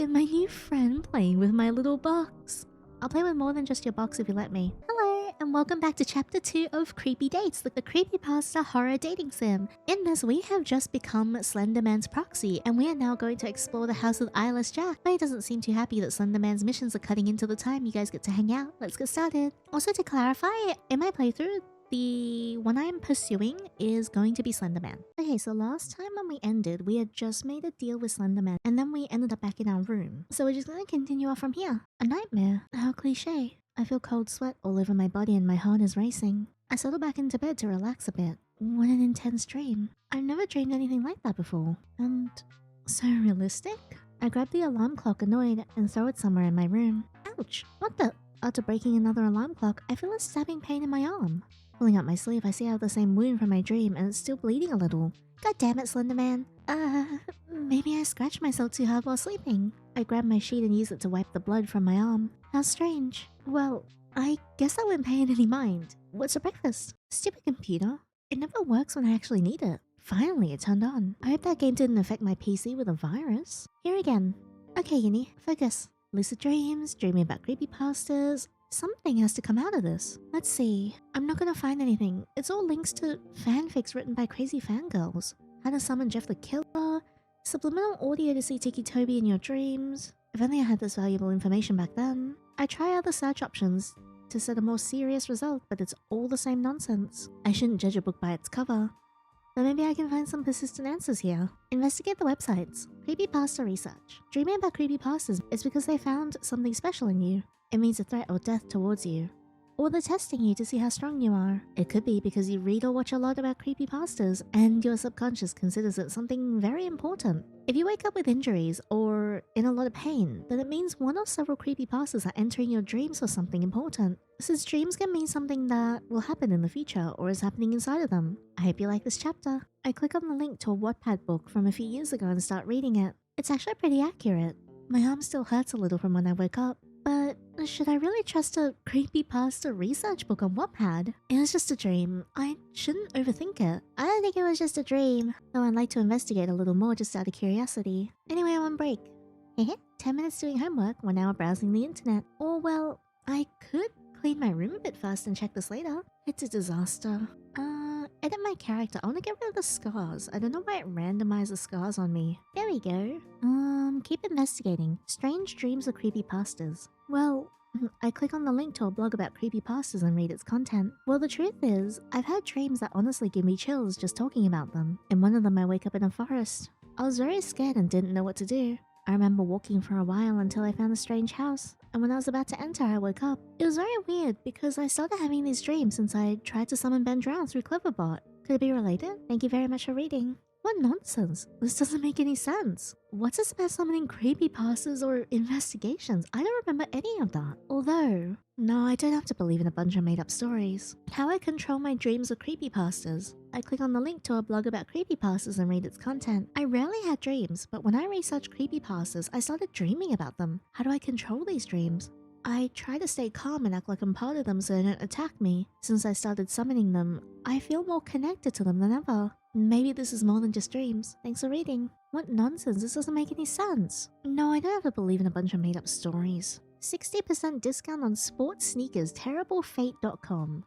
at my new friend playing with my little box. I'll play with more than just your box if you let me. Hello, and welcome back to Chapter 2 of Creepydates, the Creepypasta horror dating sim. In this, we have just become Slenderman's proxy, and we are now going to explore the house of Eyeless Jack. But he doesn't seem too happy that Slenderman's missions are cutting into the time you guys get to hang out. Let's get started. Also, to clarify, in my playthrough, the one I am pursuing is going to be Slenderman. Okay, so last time when we ended, we had just made a deal with Slenderman, and then we ended up back in our room. So we're just gonna continue off from here. A nightmare. How cliche. I feel cold sweat all over my body and my heart is racing. I settle back into bed to relax a bit. What an intense dream. I've never dreamed anything like that before. And so realistic? I grab the alarm clock annoyed and throw it somewhere in my room. Ouch! What the? After breaking another alarm clock, I feel a stabbing pain in my arm. Pulling up my sleeve, I see I have the same wound from my dream and it's still bleeding a little. God damn it, Slenderman. Maybe I scratched myself too hard while sleeping. I grab my sheet and use it to wipe the blood from my arm. How strange. Well, I guess I wouldn't pay it any mind. What's for breakfast? Stupid computer. It never works when I actually need it. Finally, it turned on. I hope that game didn't affect my PC with a virus. Here again. Okay, Yinny, focus. Lucid dreams, dreaming about creepypastas. Something has to come out of this. Let's see. I'm not gonna find anything. It's all links to fanfics written by crazy fangirls. How to summon Jeff the Killer. Subliminal audio to see Ticci Toby in your dreams. If only I had this valuable information back then. I try other search options to set a more serious result, but it's all the same nonsense. I shouldn't judge a book by its cover. But maybe I can find some persistent answers here. Investigate the websites. Creepypasta research. Dreaming about creepypastas is because they found something special in you. It means a threat or death towards you. Or they're testing you to see how strong you are. It could be because you read or watch a lot about creepypastas and your subconscious considers it something very important. If you wake up with injuries or in a lot of pain, then it means one or several creepypastas are entering your dreams for something important. Since dreams can mean something that will happen in the future or is happening inside of them. I hope you like this chapter. I click on the link to a Wattpad book from a few years ago and start reading it. It's actually pretty accurate. My arm still hurts a little from when I woke up. But should I really trust a creepypasta research book on Wattpad? It was just a dream. I shouldn't overthink it. I don't think it was just a dream, though I'd like to investigate a little more just out of curiosity. Anyway, I'm on break. 10 minutes doing homework, 1 hour browsing the internet. Or well, I could clean my room a bit first and check this later. It's a disaster. Edit my character. I want to get rid of the scars. I don't know why it randomized the scars on me. There we go. Keep investigating. Strange dreams of creepypastas. Well, I click on the link to a blog about creepypastas and read its content. Well, the truth is, I've had dreams that honestly give me chills just talking about them. In one of them, I wake up in a forest. I was very scared and didn't know what to do. I remember walking for a while until I found a strange house, and when I was about to enter, I woke up. It was very weird because I started having these dreams since I tried to summon Ben Drown through Cleverbot. Could it be related? Thank you very much for reading. What nonsense. This doesn't make any sense. What's this about summoning creepypastas or investigations? I don't remember any of that. Although, no, I don't have to believe in a bunch of made-up stories. How I control my dreams of creepypastas. I click on the link to a blog about creepypastas and read its content. I rarely had dreams, but when I researched creepypastas, I started dreaming about them. How do I control these dreams? I try to stay calm and act like I'm part of them so they don't attack me. Since I started summoning them, I feel more connected to them than ever. Maybe this is more than just dreams. Thanks for reading. What nonsense, this doesn't make any sense. No, I don't have to believe in a bunch of made-up stories. 60% discount on sports sneakers, terriblefate.com.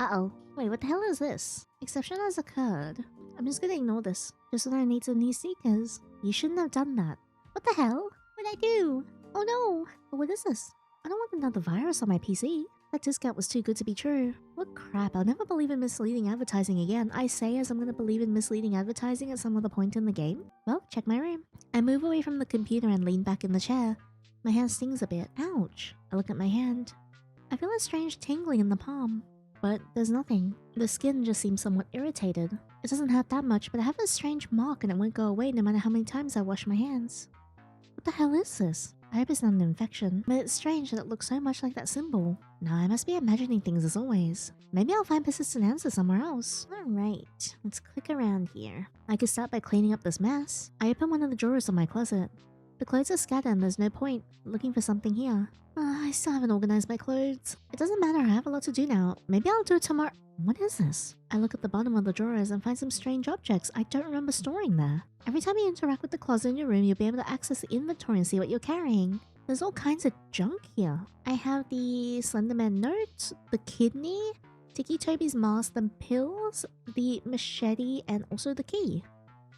Uh-oh. Wait, what the hell is this? Exception has occurred. I'm just gonna ignore this, just so that I need some new sneakers. You shouldn't have done that. What the hell? What'd I do? Oh no! What is this? I don't want another virus on my PC. That discount was too good to be true. What crap, I'll never believe in misleading advertising again. I say as I'm gonna believe in misleading advertising at some other point in the game. Well, check my room. I move away from the computer and lean back in the chair. My hand stings a bit. Ouch. I look at my hand. I feel a strange tingling in the palm. But there's nothing. The skin just seems somewhat irritated. It doesn't hurt that much, but I have a strange mark and it won't go away no matter how many times I wash my hands. What the hell is this? I hope it's not an infection, but it's strange that it looks so much like that symbol. No, I must be imagining things as always. Maybe I'll find persistent answers somewhere else. Alright, let's click around here. I could start by cleaning up this mess. I open one of the drawers in my closet. The clothes are scattered and there's no point looking for something here. I still haven't organized my clothes. It doesn't matter, I have a lot to do now. Maybe I'll do it tomorrow. What is this? I look at the bottom of the drawers and find some strange objects I don't remember storing there. Every time you interact with the closet in your room, you'll be able to access the inventory and see what you're carrying. There's all kinds of junk here. I have the Slenderman note, the kidney, Ticci Toby's mask, the pills, the machete, and also the key.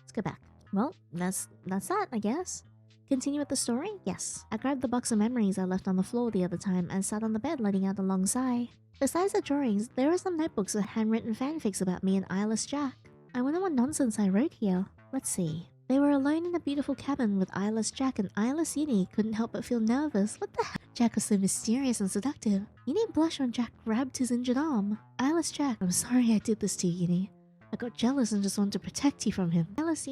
Let's go back. Well, that's that, I guess. Continue with the story? Yes. I grabbed the box of memories I left on the floor the other time and sat on the bed letting out a long sigh. Besides the drawings, there are some notebooks with handwritten fanfics about me and Eyeless Jack. I wonder what nonsense I wrote here. Let's see. They were alone in a beautiful cabin with Eyeless Jack, and Eyeless couldn't help but feel nervous. What the heck? Jack was so mysterious and seductive. Yinny blushed when Jack grabbed his injured arm. Eyeless Jack, I'm sorry I did this to you, Yinny. I got jealous and just wanted to protect you from him. Eyeless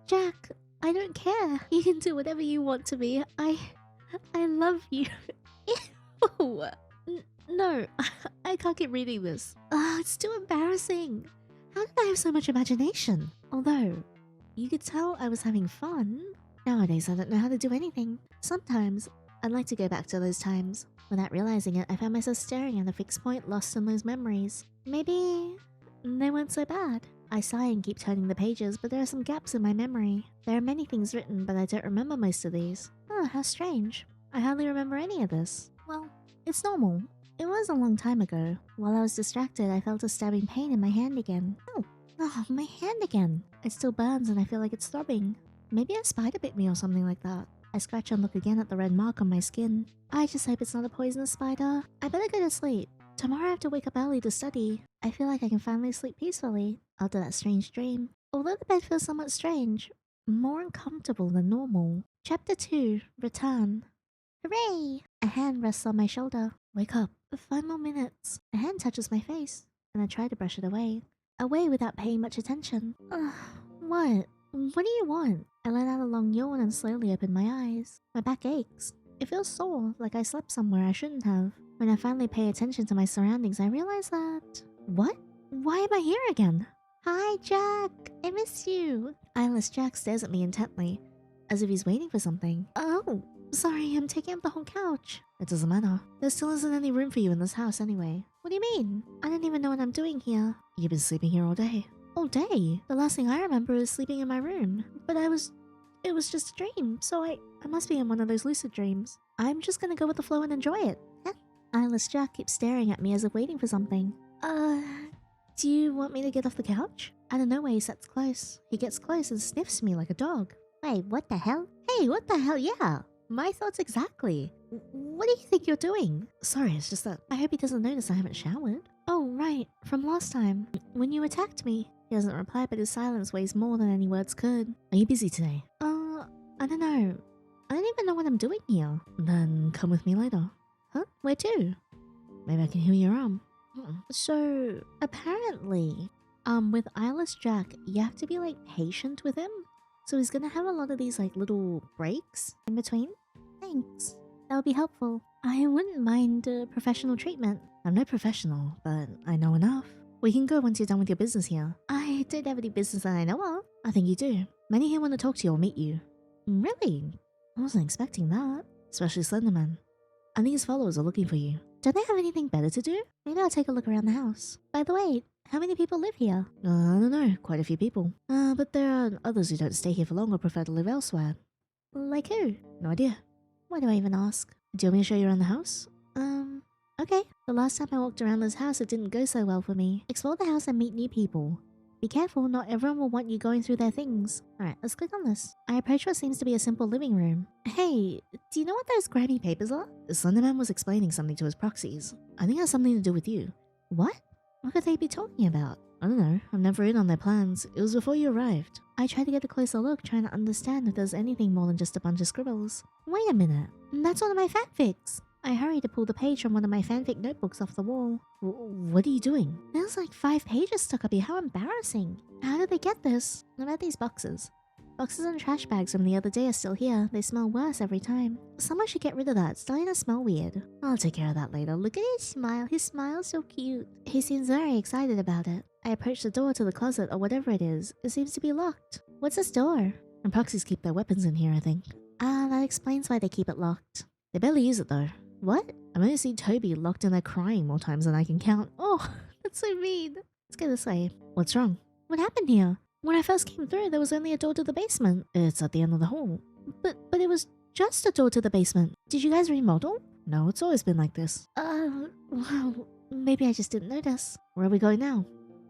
Jack, I don't care. You can do whatever you want to me. I love you. Ew. No, I can't keep reading this. It's too embarrassing. How did I have so much imagination? Although, you could tell I was having fun. Nowadays, I don't know how to do anything. Sometimes, I'd like to go back to those times. Without realizing it, I found myself staring at a fixed point lost in those memories. Maybe they weren't so bad. I sigh and keep turning the pages, but there are some gaps in my memory. There are many things written, but I don't remember most of these. Oh, how strange. I hardly remember any of this. Well, it's normal. It was a long time ago. While I was distracted, I felt a stabbing pain in my hand again. Oh, my hand again. It still burns and I feel like it's throbbing. Maybe a spider bit me or something like that. I scratch and look again at the red mark on my skin. I just hope it's not a poisonous spider. I better go to sleep. Tomorrow I have to wake up early to study. I feel like I can finally sleep peacefully after that strange dream. Although the bed feels somewhat strange, more uncomfortable than normal. Chapter 2, Return. Hooray! A hand rests on my shoulder. Wake up. 5 more minutes. A hand touches my face, and I try to brush it away. Away without paying much attention. What? What do you want? I let out a long yawn and slowly open my eyes. My back aches. It feels sore, like I slept somewhere I shouldn't have. When I finally pay attention to my surroundings, I realize that... What? Why am I here again? Hi, Jack. I miss you. Eyeless Jack stares at me intently, as if he's waiting for something. Oh, sorry, I'm taking up the whole couch. It doesn't matter. There still isn't any room for you in this house anyway. What do you mean? I don't even know what I'm doing here. You've been sleeping here all day. All day? The last thing I remember is sleeping in my room. But it was just a dream, so I must be in one of those lucid dreams. I'm just gonna go with the flow and enjoy it. Eyeless Jack keeps staring at me as if waiting for something. Do you want me to get off the couch? Out of nowhere, he sits close. He gets close and sniffs me like a dog. Wait, what the hell? Hey, what the hell? Yeah, my thoughts exactly. What do you think you're doing? Sorry, it's just that I hope he doesn't notice I haven't showered. Oh, right, from last time, when you attacked me. He doesn't reply, but his silence weighs more than any words could. Are you busy today? I don't know. I don't even know what I'm doing here. Then come with me later. Huh? Where to? Maybe I can heal your arm. So, apparently, with Eyeless Jack, you have to be, like, patient with him. So he's gonna have a lot of these, like, little breaks in between. Thanks. That would be helpful. I wouldn't mind professional treatment. I'm no professional, but I know enough. We can go once you're done with your business here. I don't have any business that I know of. I think you do. Many here want to talk to you or meet you. Really? I wasn't expecting that. Especially Slenderman. I think his followers are looking for you. Don't they have anything better to do? Maybe I'll take a look around the house. By the way, how many people live here? I don't know. Quite a few people. But there are others who don't stay here for long or prefer to live elsewhere. Like who? No idea. Why do I even ask? Do you want me to show you around the house? Okay. The last time I walked around this house, it didn't go so well for me. Explore the house and meet new people. Be careful, not everyone will want you going through their things. Alright, let's click on this. I approach what seems to be a simple living room. Hey, do you know what those grimy papers are? The Slenderman was explaining something to his proxies. I think it has something to do with you. What? What could they be talking about? I don't know. I'm never in on their plans. It was before you arrived. I tried to get a closer look, trying to understand if there's anything more than just a bunch of scribbles. Wait a minute. That's one of my fanfics. I hurried to pull the page from one of my fanfic notebooks off the wall. What are you doing? There's like 5 pages stuck up here. How embarrassing. How did they get this? What about these boxes? Boxes and trash bags from the other day are still here. They smell worse every time. Someone should get rid of that. It's starting to smell weird. I'll take care of that later. Look at his smile. His smile's so cute. He seems very excited about it. I approach the door to the closet or whatever it is. It seems to be locked. What's this door? And proxies keep their weapons in here, I think. That explains why they keep it locked. They barely use it though. What? I've only seen Toby locked in there crying more times than I can count. Oh, That's so mean. Let's go this way. What's wrong? What happened here? When I first came through, there was only a door to the basement. It's at the end of the hall. But it was just a door to the basement. Did you guys remodel? No, it's always been like this. Well, maybe I just didn't notice. Where are we going now?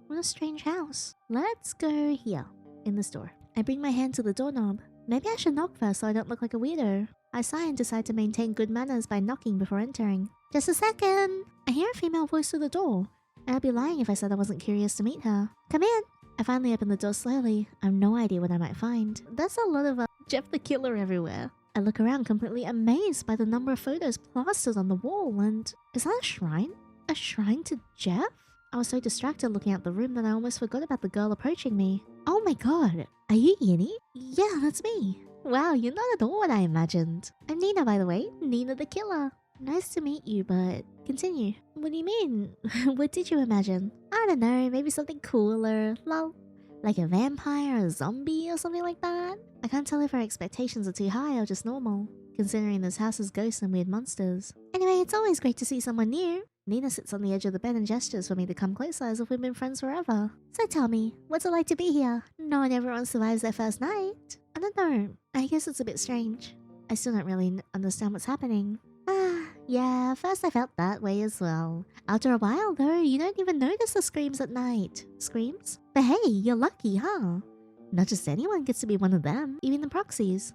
What a strange house. Let's go here, in this door. I bring my hand to the doorknob. Maybe I should knock first so I don't look like a weirdo. I sigh and decide to maintain good manners by knocking before entering. Just a second! I hear a female voice through the door. And I'd be lying if I said I wasn't curious to meet her. Come in! I finally open the door slowly. I have no idea what I might find. There's a lot of Jeff the Killer everywhere. I look around completely amazed by the number of photos plastered on the wall and... Is that a shrine? A shrine to Jeff? I was so distracted looking out the room that I almost forgot about the girl approaching me. Oh my god, are you Yinny? Yeah, that's me. Wow, you're not at all what I imagined. I'm Nina, by the way. Nina the Killer. Nice to meet you, but... Continue. What do you mean? What did you imagine? I don't know, maybe something cooler. Lol. Like a vampire or a zombie or something like that? I can't tell if our expectations are too high or just normal, considering this house has ghosts and weird monsters. Anyway, it's always great to see someone new. Nina sits on the edge of the bed and gestures for me to come closer as if we've been friends forever. So tell me, what's it like to be here? No one ever survives their first night. I don't know. I guess it's a bit strange. I still don't really understand what's happening. Yeah, first I felt that way as well. After a while though, you don't even notice the screams at night. Screams? But hey, you're lucky, huh? Not just anyone gets to be one of them, even the proxies.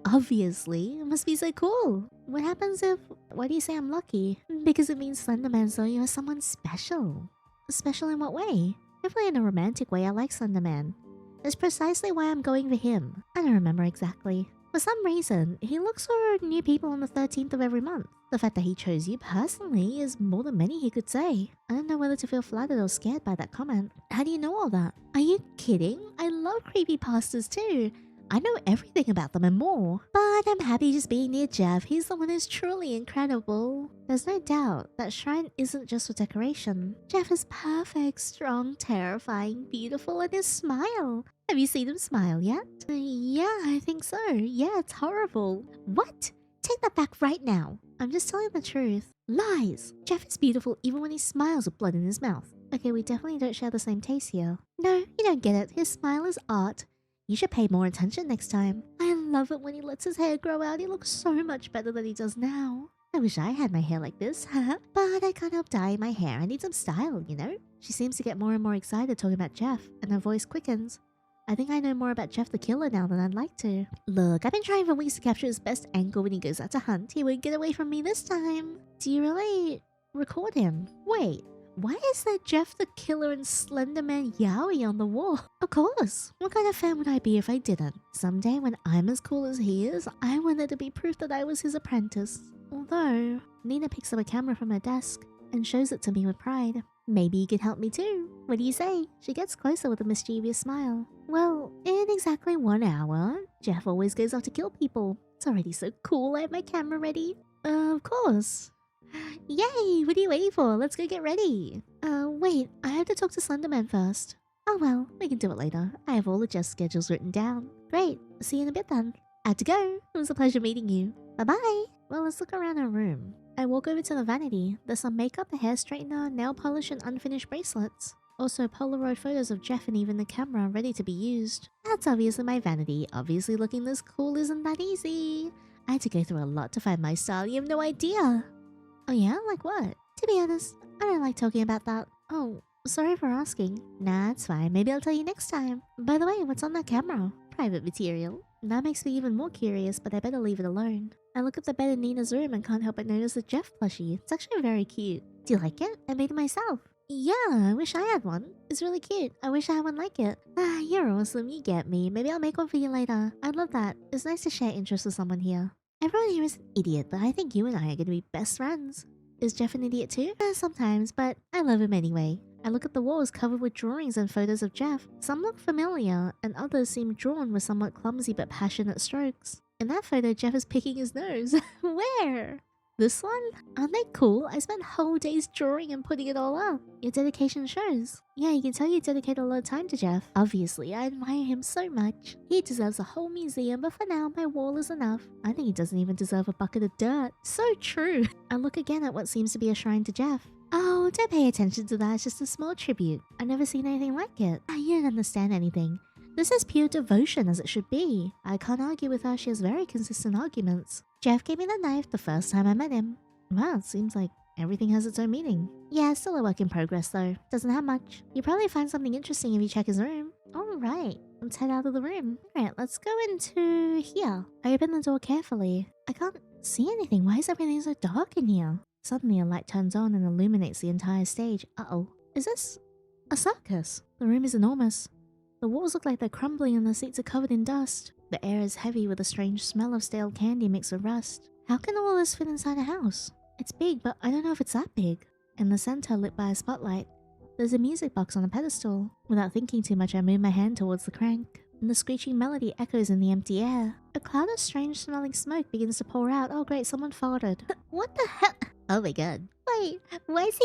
Obviously, it must be so cool. What happens if... Why do you say I'm lucky? Because it means Slenderman, so you're someone special. Special in what way? Definitely in a romantic way, I like Slenderman. That's precisely why I'm going for him. I don't remember exactly. For some reason, he looks for new people on the 13th of every month. The fact that he chose you personally is more than many he could say. I don't know whether to feel flattered or scared by that comment. How do you know all that? Are you kidding? I love creepypastas too. I know everything about them and more. But I'm happy just being near Jeff. He's the one who's truly incredible. There's no doubt that shrine isn't just for decoration. Jeff is perfect, strong, terrifying, beautiful, and his smile. Have you seen him smile yet? Yeah, I think so. Yeah, it's horrible. What? Take that back right now. I'm just telling the truth. Lies! Jeff is beautiful even when he smiles with blood in his mouth. Okay, we definitely don't share the same taste here. No, you don't get it. His smile is art. You should pay more attention next time. I love it when he lets his hair grow out. He looks so much better than he does now. I wish I had my hair like this, but I can't help dyeing my hair. I need some style, you know? She seems to get more and more excited talking about Jeff, and her voice quickens. I think I know more about Jeff the Killer now than I'd like to. Look, I've been trying for weeks to capture his best angle when he goes out to hunt. He won't get away from me this time. Do you really record him? Wait. Why is there Jeff the Killer and Slenderman Yowie on the wall? Of course. What kind of fan would I be if I didn't? Someday when I'm as cool as he is, I want there to be proof that I was his apprentice. Although, Nina picks up a camera from her desk and shows it to me with pride. Maybe you could help me too. What do you say? She gets closer with a mischievous smile. Well, in exactly 1 hour, Jeff always goes off to kill people. It's already so cool. I have my camera ready. Of course. Yay! What are you waiting for? Let's go get ready. Wait, I have to talk to Slenderman first. Oh well, we can do it later. I have all the Jeff's schedules written down. Great, see you in a bit then. I have to go. It was a pleasure meeting you. Bye-bye. Well, let's look around her room. I walk over to the vanity. There's some makeup, a hair straightener, nail polish, and unfinished bracelets. Also, Polaroid photos of Jeff and even the camera ready to be used. That's obviously my vanity. Obviously looking this cool isn't that easy. I had to go through a lot to find my style. You have no idea. Oh yeah? Like what? To be honest, I don't like talking about that. Oh, sorry for asking. Nah, it's fine. Maybe I'll tell you next time. By the way, what's on that camera? Private material. That makes me even more curious, but I better leave it alone. I look at the bed in Nina's room and can't help but notice the Jeff plushie. It's actually very cute. Do you like it? I made it myself. Yeah, I wish I had one. It's really cute. I wish I had one like it. Ah, you're awesome. You get me. Maybe I'll make one for you later. I'd love that. It's nice to share interests with someone here. Everyone here is an idiot, but I think you and I are going to be best friends. Is Jeff an idiot too? Sometimes, but I love him anyway. I look at the walls covered with drawings and photos of Jeff. Some look familiar, and others seem drawn with somewhat clumsy but passionate strokes. In that photo, Jeff is picking his nose. Where? This one? Aren't they cool? I spent whole days drawing and putting it all up. Your dedication shows. Yeah, you can tell you dedicate a lot of time to Jeff. Obviously, I admire him so much. He deserves a whole museum, but for now, my wall is enough. I think he doesn't even deserve a bucket of dirt. So true. I look again at what seems to be a shrine to Jeff. Oh, don't pay attention to that. It's just a small tribute. I've never seen anything like it. You don't understand anything. This is pure devotion as it should be. I can't argue with her. She has very consistent arguments. Jeff gave me the knife the first time I met him. Wow, it seems like everything has its own meaning. Yeah, still a work in progress though. Doesn't have much. You'll probably find something interesting if you check his room. Alright, let's head out of the room. Alright, let's go into here. I open the door carefully. I can't see anything. Why is everything so dark in here? Suddenly a light turns on and illuminates the entire stage. Uh-oh. Is this a circus? The room is enormous. The walls look like they're crumbling and the seats are covered in dust. The air is heavy with a strange smell of stale candy mixed with rust. How can all this fit inside a house? It's big, but I don't know if it's that big. In the center, lit by a spotlight, there's a music box on a pedestal. Without thinking too much, I move my hand towards the crank, and the screeching melody echoes in the empty air. A cloud of strange smelling smoke begins to pour out. Oh great, someone farted. What the hell? Oh my god. Wait, why is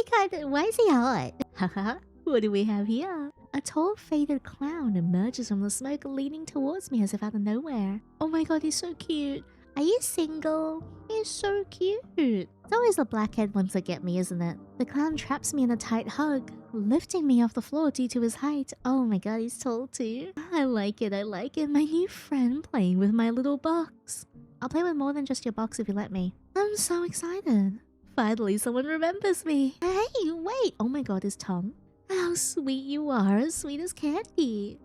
he hot? Haha, what do we have here? A tall, faded clown emerges from the smoke, leaning towards me as if out of nowhere. Oh my god, he's so cute. Are you single? He's so cute. It's always the blackhead ones that get me, isn't it? The clown traps me in a tight hug, lifting me off the floor due to his height. Oh my god, he's tall too. I like it. My new friend playing with my little box. I'll play with more than just your box if you let me. I'm so excited. Finally, someone remembers me. Hey, wait. Oh my god, his tongue. How sweet you are, as sweet as candy.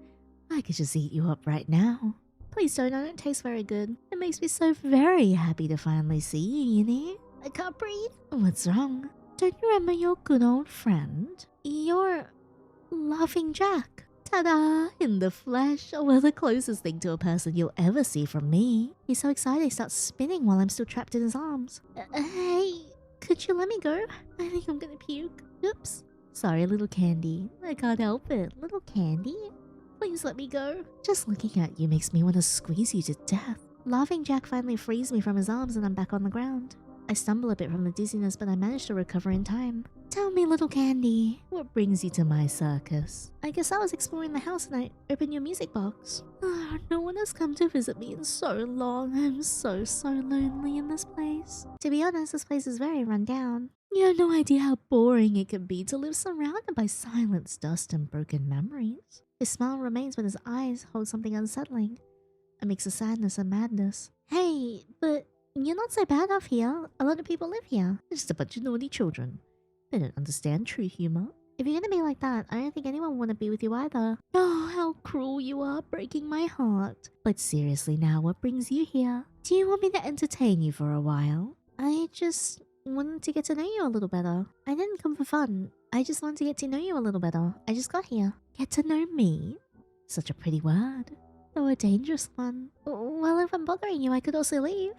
I could just eat you up right now. Please don't, I don't taste very good. It makes me so very happy to finally see you, Yinny. I can't breathe. What's wrong? Don't you remember your good old friend? You're Laughing Jack. Ta-da! In the flesh. Oh, well, the closest thing to a person you'll ever see from me. He's so excited he starts spinning while I'm still trapped in his arms. Hey, could you let me go? I think I'm gonna puke. Oops. Sorry, little candy. I can't help it. Little candy? Please let me go. Just looking at you makes me want to squeeze you to death. Laughing Jack finally frees me from his arms and I'm back on the ground. I stumble a bit from the dizziness, but I manage to recover in time. Tell me, little candy, what brings you to my circus? I guess I was exploring the house and I opened your music box. No one has come to visit me in so long. I'm so lonely in this place. To be honest, this place is very run down. You have no idea how boring it can be to live surrounded by silence, dust, and broken memories. His smile remains when his eyes hold something unsettling. A mix of sadness and madness. Hey, but you're not so bad off here. A lot of people live here. They're just a bunch of naughty children. They don't understand true humor. If you're gonna be like that, I don't think anyone would want to be with you either. Oh, how cruel you are, breaking my heart. But seriously now, what brings you here? Do you want me to entertain you for a while? I just wanted to get to know you a little better. I didn't come for fun. I just wanted to get to know you a little better. I just got here. Get to know me? Such a pretty word. Though a dangerous one. Well, if I'm bothering you, I could also leave.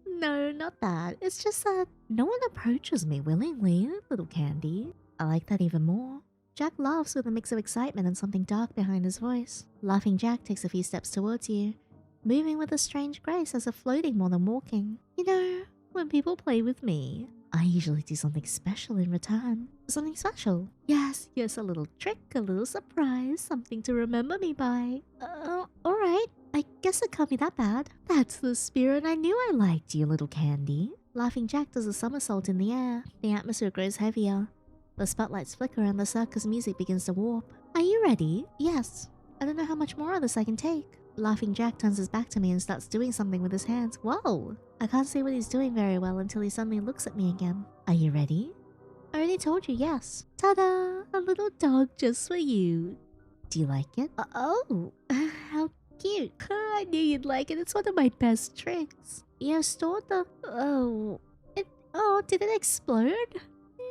No, not that. It's just that no one approaches me willingly, little candy. I like that even more. Jack laughs with a mix of excitement and something dark behind his voice. Laughing Jack takes a few steps towards you, moving with a strange grace as if floating more than walking. You know, when people play with me, I usually do something special in return. Something special. Yes, a little trick, a little surprise, something to remember me by. Alright. I guess it can't be that bad. That's the spirit. I knew I liked you, little candy. Laughing Jack does a somersault in the air. The atmosphere grows heavier. The spotlights flicker and the circus music begins to warp. Are you ready? Yes. I don't know how much more of this I can take. Laughing Jack turns his back to me and starts doing something with his hands. Whoa! I can't see what he's doing very well until he suddenly looks at me again. Are you ready? I already told you yes. Ta-da! A little dog just for you. Do you like it? Oh! How cute. I knew you'd like it. It's one of my best tricks. You have stored the... Oh, did it explode?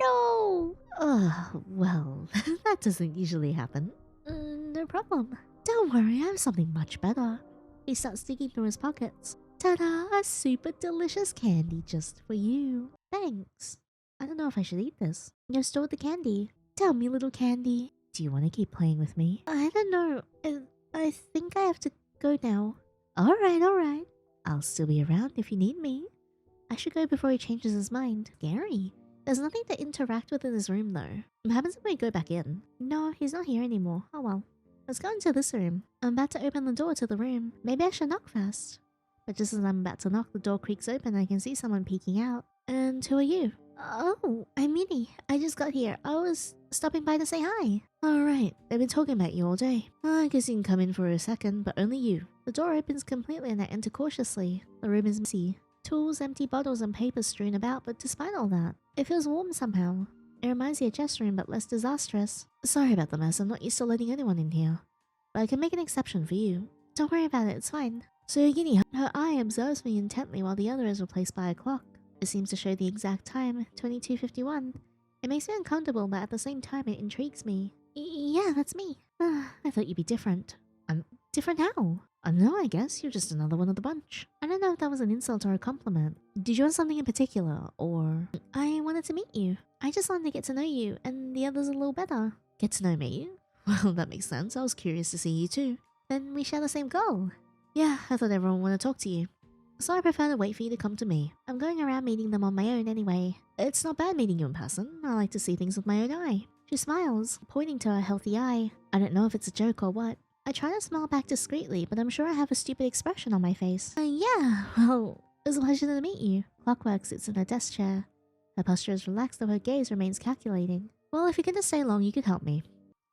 No! Oh, well, that doesn't usually happen. No problem. Don't worry, I have something much better. He starts digging through his pockets. Ta-da! A super delicious candy just for you. Thanks. I don't know if I should eat this. You've stored the candy. Tell me, little candy. Do you want to keep playing with me? I don't know. I think I have to go now. Alright. I'll still be around if you need me. I should go before he changes his mind. Scary. There's nothing to interact with in his room though. What happens if we go back in? No, he's not here anymore. Oh well. Let's go into this room. I'm about to open the door to the room. Maybe I should knock first. But just as I'm about to knock, the door creaks open and I can see someone peeking out. And who are you? Oh, I'm Minnie. I just got here. I was stopping by to say hi. Alright, they've been talking about you all day. I guess you can come in for a second, but only you. The door opens completely and I enter cautiously. The room is messy. Tools, empty bottles, and papers strewn about, but despite all that, it feels warm somehow. It reminds me of Jeff's room, but less disastrous. Sorry about the mess, I'm not used to letting anyone in here. But I can make an exception for you. Don't worry about it, it's fine. So Yandere, her eye observes me intently while the other is replaced by a clock. It seems to show the exact time, 22:51. It makes me uncomfortable, but at the same time it intrigues me. Yeah, that's me. I thought you'd be different. Different how? No, I guess you're just another one of the bunch. I don't know if that was an insult or a compliment. Did you want something in particular, or... I wanted to meet you. I just wanted to get to know you, and the others a little better. Get to know me? Well, that makes sense. I was curious to see you too. Then we share the same goal. Yeah, I thought everyone wanted to talk to you. So I prefer to wait for you to come to me. I'm going around meeting them on my own anyway. It's not bad meeting you in person. I like to see things with my own eye. She smiles, pointing to her healthy eye. I don't know if it's a joke or what. I try to smile back discreetly, but I'm sure I have a stupid expression on my face. Yeah, well, it was a pleasure to meet you. Clockwork sits in her desk chair. Her posture is relaxed, though her gaze remains calculating. Well, if you're gonna stay long, you could help me.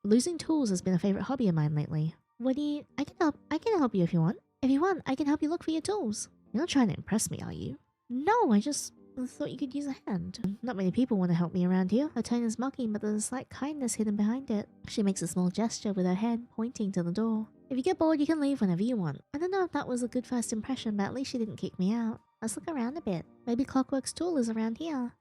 Losing tools has been a favorite hobby of mine lately. What do you... I can help you if you want. If you want, I can help you look for your tools. You're not trying to impress me, are you? No, I just thought you could use a hand. Not many people want to help me around here. Her tone is mocking, but there's a slight kindness hidden behind it. She makes a small gesture with her head, pointing to the door. If you get bored, you can leave whenever you want. I don't know if that was a good first impression, but at least she didn't kick me out. Let's look around a bit. Maybe Clockwork's tool is around here.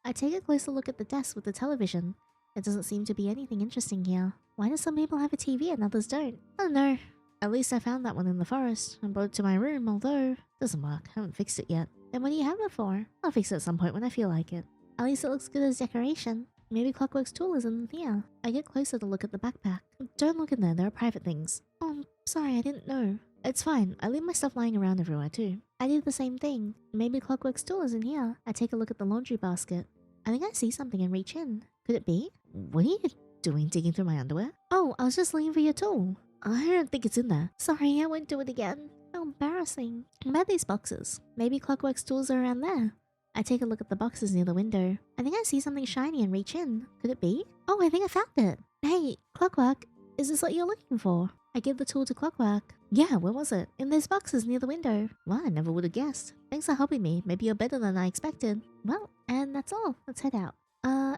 I take a closer look at the desk with the television. There doesn't seem to be anything interesting here. Why do some people have a TV and others don't? I don't know. At least I found that one in the forest and brought it to my room, although it doesn't work. I haven't fixed it yet. Then what do you have it for? I'll fix it at some point when I feel like it. At least it looks good as decoration. Maybe Clockwork's tool is in here. I get closer to look at the backpack. Don't look in there are private things. Oh, sorry, I didn't know. It's fine. I leave my stuff lying around everywhere too. I do the same thing. Maybe Clockwork's tool is in here. I take a look at the laundry basket. I think I see something and reach in. Could it be? What are you doing digging through my underwear? Oh, I was just looking for your tool. I don't think it's in there. Sorry, I won't do it again. How embarrassing. What about these boxes? Maybe Clockwork's tools are around there. I take a look at the boxes near the window. I think I see something shiny and reach in. Could it be? Oh, I think I found it. Hey, Clockwork, is this what you're looking for? I give the tool to Clockwork. Yeah, where was it? In those boxes near the window. Well, I never would have guessed. Thanks for helping me. Maybe you're better than I expected. Well, and that's all. Let's head out.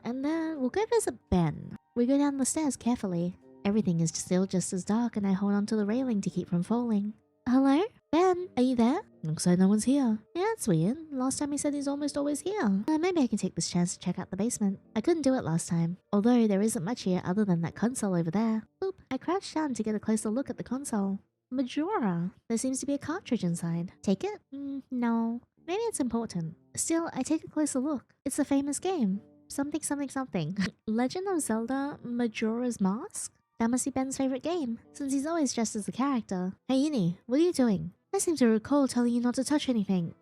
And then we'll go visit Ben. We go down the stairs carefully. Everything is still just as dark and I hold onto the railing to keep from falling. Hello? Ben, are you there? Looks like no one's here. Yeah, it's weird. Last time he said he's almost always here. Maybe I can take this chance to check out the basement. I couldn't do it last time. Although there isn't much here other than that console over there. Oop, I crouched down to get a closer look at the console. Majora. There seems to be a cartridge inside. Take it? No. Maybe it's important. Still, I take a closer look. It's a famous game. Something something something. Legend of Zelda Majora's Mask? That must be Ben's favorite game, since he's always dressed as the character. Hey Yandere, what are you doing? I seem to recall telling you not to touch anything.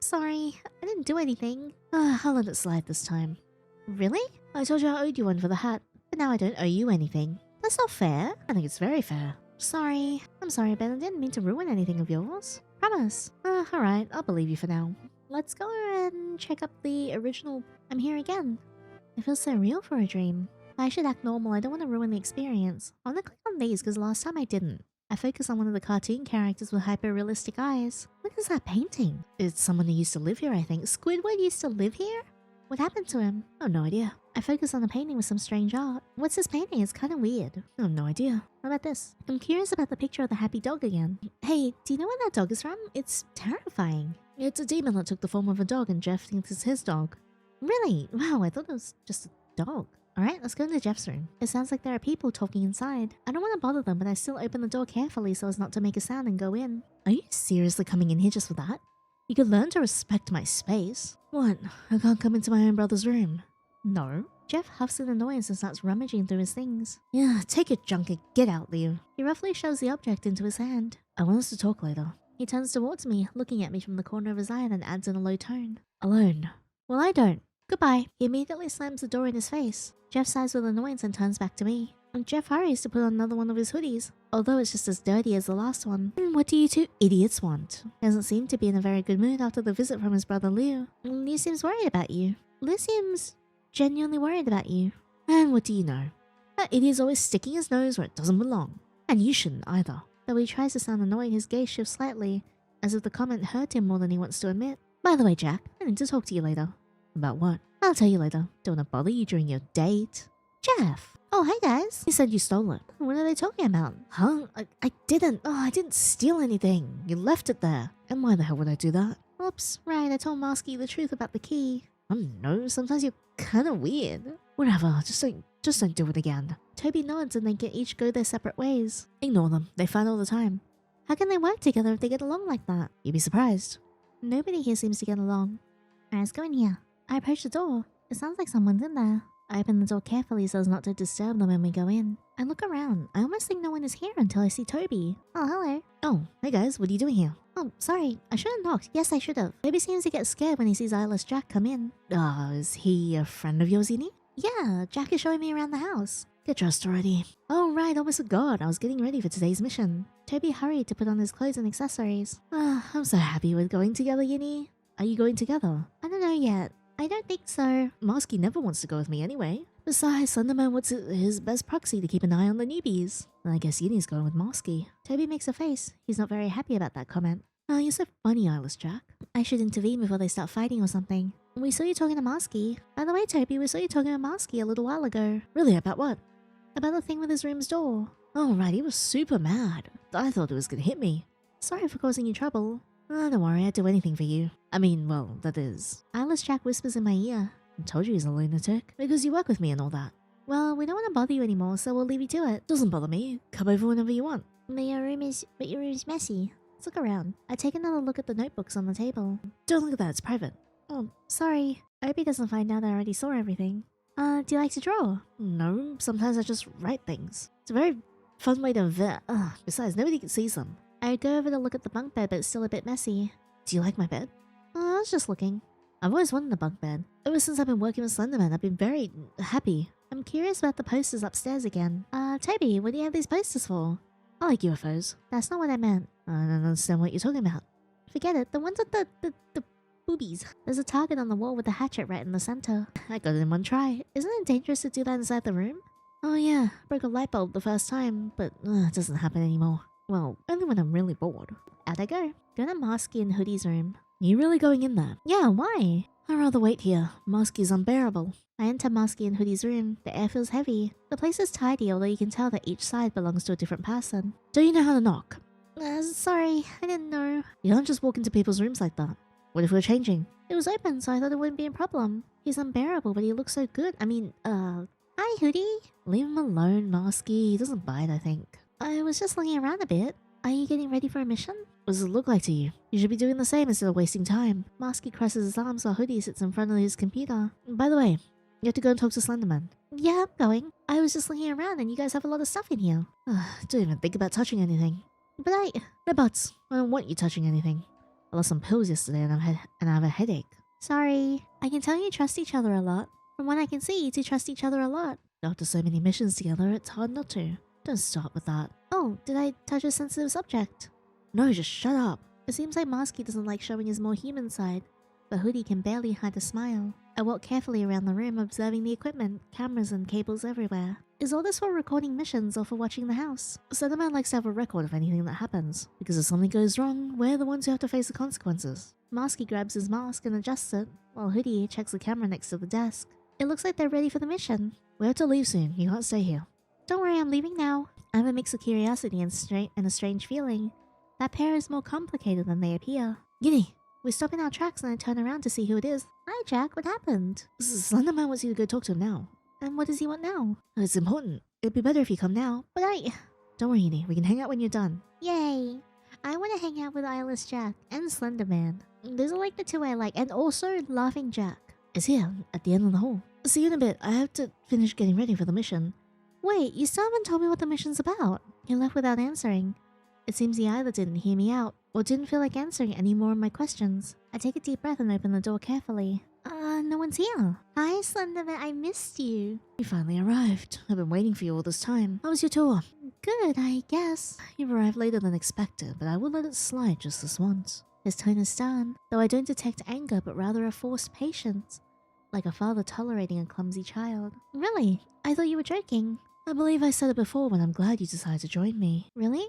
Sorry, I didn't do anything. I'll let it slide this time. Really? I told you I owed you one for the hat, but now I don't owe you anything. That's not fair. I think it's very fair. Sorry. I'm sorry, Ben, I didn't mean to ruin anything of yours. Promise. Alright, I'll believe you for now. Let's go and check up the original I'm Here Again. It feels so real for a dream. I should act normal, I don't want to ruin the experience. I want to click on these because last time I didn't. I focus on one of the cartoon characters with hyper-realistic eyes. What is that painting? It's someone who used to live here, I think. Squidward used to live here? What happened to him? I have no idea. I focus on a painting with some strange art. What's this painting? It's kind of weird. I have no idea. What about this? I'm curious about the picture of the happy dog again. Hey, do you know where that dog is from? It's terrifying. It's a demon that took the form of a dog and Jeff thinks it's his dog. Really? Wow, I thought it was just a dog. Alright, let's go into Jeff's room. It sounds like there are people talking inside. I don't want to bother them, but I still open the door carefully so as not to make a sound and go in. Are you seriously coming in here just for that? You could learn to respect my space. What? I can't come into my own brother's room? No. Jeff huffs in annoyance and starts rummaging through his things. Yeah, take your junk and get out, Leo. He roughly shoves the object into his hand. I want us to talk later. He turns towards me, looking at me from the corner of his eye and then adds in a low tone. Alone. Well, I don't. Goodbye. He immediately slams the door in his face. Jeff sighs with annoyance and turns back to me. Jeff hurries to put on another one of his hoodies, although it's just as dirty as the last one. What do you two idiots want? Doesn't seem to be in a very good mood after the visit from his brother Lou. Lou seems worried about you. Lou seems genuinely worried about you. And what do you know? That idiot's always sticking his nose where it doesn't belong. And you shouldn't either. Though he tries to sound annoyed, his gaze shifts slightly, as if the comment hurt him more than he wants to admit. By the way, Jack, I need to talk to you later. About what? I'll tell you later. Don't want to bother you during your date. Jeff! Oh, hey guys. You said you stole it. What are they talking about? Huh? I didn't. Oh, I didn't steal anything. You left it there. And why the hell would I do that? Oops, right, I told Masky the truth about the key. I don't know, sometimes you're kinda weird. Whatever, just don't do it again. Toby nods and they each go their separate ways. Ignore them, they fight all the time. How can they work together if they get along like that? You'd be surprised. Nobody here seems to get along. Alright, let's go in here. I approach the door. It sounds like someone's in there. I open the door carefully so as not to disturb them when we go in. I look around. I almost think no one is here until I see Toby. Oh, hello. Oh, hey guys, what are you doing here? Oh, sorry. I should have knocked. Yes, I should have. Toby seems to get scared when he sees Eyeless Jack come in. Is he a friend of yours, Yinny? Yeah, Jack is showing me around the house. Get dressed already. Oh, right, almost forgot. I was getting ready for today's mission. Toby hurried to put on his clothes and accessories. I'm so happy we're going together, Yinny. Are you going together? I don't know yet. I don't think so. Masky never wants to go with me anyway. Besides, Slenderman was his best proxy to keep an eye on the newbies. And I guess Yinny's going with Masky. Toby makes a face. He's not very happy about that comment. Oh, you're so funny, Eyeless Jack. I should intervene before they start fighting or something. We saw you talking to Masky. By the way, Toby, we saw you talking to Masky a little while ago. Really? About what? About the thing with his room's door. Oh, right, he was super mad. I thought it was gonna hit me. Sorry for causing you trouble. Oh, don't worry, I'd do anything for you. I mean, well, that is. Eyeless Jack whispers in my ear. I told you he's a lunatic. Because you work with me and all that. Well, we don't want to bother you anymore, so we'll leave you to it. Doesn't bother me. Come over whenever you want. But your room is messy. Let's look around. I take another look at the notebooks on the table. Don't look at that, it's private. Oh, sorry. I hope he doesn't find out I already saw everything. Do you like to draw? No, sometimes I just write things. It's a very fun way to vet. Besides, nobody can see them. I go over to look at the bunk bed, but it's still a bit messy. Do you like my bed? I was just looking. I've always wanted a bunk bed. Ever since I've been working with Slenderman, I've been very happy. I'm curious about the posters upstairs again. Toby, what do you have these posters for? I like UFOs. That's not what I meant. I don't understand what you're talking about. Forget it. The ones with the boobies. There's a target on the wall with a hatchet right in the center. I got it in one try. Isn't it dangerous to do that inside the room? Oh yeah, broke a light bulb the first time, but it doesn't happen anymore. Well, only when I'm really bored. Out I go. Go to Masky and Hoodie's room. You really going in there? Yeah, why? I'd rather wait here. Masky's unbearable. I enter Masky and Hoodie's room. The air feels heavy. The place is tidy, although you can tell that each side belongs to a different person. Do you know how to knock? Sorry, I didn't know. You don't just walk into people's rooms like that. What if we're changing? It was open, so I thought it wouldn't be a problem. He's unbearable, but he looks so good. I mean, hi, Hoodie. Leave him alone, Masky. He doesn't bite, I think. I was just looking around a bit. Are you getting ready for a mission? What does it look like to you? You should be doing the same instead of wasting time. Masky crosses his arms while Hoodie sits in front of his computer. By the way, you have to go and talk to Slenderman. Yeah, I'm going. I was just looking around and you guys have a lot of stuff in here. Don't even think about touching anything. But no buts. I don't want you touching anything. I lost some pills yesterday and I have a headache. Sorry. I can tell you trust each other a lot. From what I can see, you two trust each other a lot. After so many missions together, it's hard not to. Don't start with that. Oh, did I touch a sensitive subject? No, just shut up. It seems like Masky doesn't like showing his more human side, but Hoodie can barely hide a smile. I walk carefully around the room, observing the equipment, cameras and cables everywhere. Is all this for recording missions or for watching the house? Slenderman likes to have a record of anything that happens, because if something goes wrong, we're the ones who have to face the consequences. Masky grabs his mask and adjusts it, while Hoodie checks the camera next to the desk. It looks like they're ready for the mission. We have to leave soon, you can't stay here. Don't worry, I'm leaving now. I have a mix of curiosity and a strange feeling. That pair is more complicated than they appear. Yinny, we stop in our tracks and I turn around to see who it is. Hi Jack, what happened? Slenderman wants you to go talk to him now. And what does he want now? It's important. It'd be better if you come now. But Don't worry, Yinny, we can hang out when you're done. Yay! I want to hang out with Eyeless Jack and Slenderman. Those are like the two I like, and also Laughing Jack. Is here, at the end of the hall. See you in a bit, I have to finish getting ready for the mission. Wait, you still haven't told me what the mission's about. He left without answering. It seems he either didn't hear me out, or didn't feel like answering any more of my questions. I take a deep breath and open the door carefully. and no one's here. Hi, Slenderman, I missed you. You finally arrived. I've been waiting for you all this time. How was your tour? Good, I guess. You've arrived later than expected, but I will let it slide just this once. His tone is stern, though I don't detect anger but rather a forced patience. Like a father tolerating a clumsy child. Really? I thought you were joking. I believe I said it before, but I'm glad you decided to join me. Really?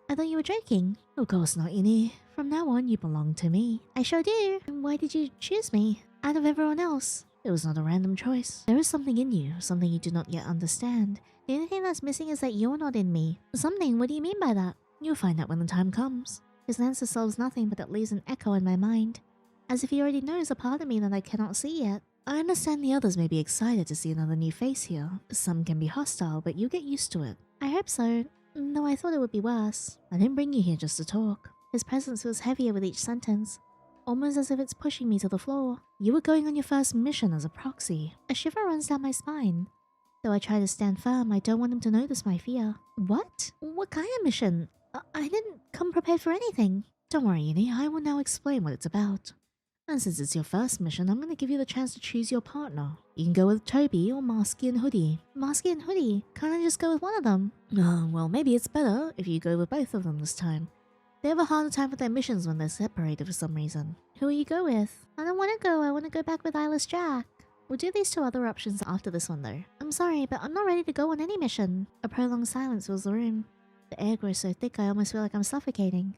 I thought you were joking. Of course not, Yandere. From now on, you belong to me. I sure do. And why did you choose me out of everyone else? It was not a random choice. There is something in you, something you do not yet understand. The only thing that's missing is that you're not in me. Something? What do you mean by that? You'll find out when the time comes. His answer solves nothing, but it leaves an echo in my mind. As if he already knows a part of me that I cannot see yet. I understand the others may be excited to see another new face here. Some can be hostile, but you get used to it. I hope so, though I thought it would be worse. I didn't bring you here just to talk. His presence feels heavier with each sentence, almost as if it's pushing me to the floor. You were going on your first mission as a proxy. A shiver runs down my spine. Though I try to stand firm, I don't want him to notice my fear. What? What kind of mission? I didn't come prepared for anything. Don't worry, Yandere, I will now explain what it's about. And since it's your first mission, I'm going to give you the chance to choose your partner. You can go with Toby or Masky and Hoodie. Masky and Hoodie? Can't I just go with one of them? Well, maybe it's better if you go with both of them this time. They have a harder time with their missions when they're separated for some reason. Who will you go with? I don't want to go. I want to go back with Eyeless Jack. We'll do these two other options after this one though. I'm sorry, but I'm not ready to go on any mission. A prolonged silence fills the room. The air grows so thick I almost feel like I'm suffocating.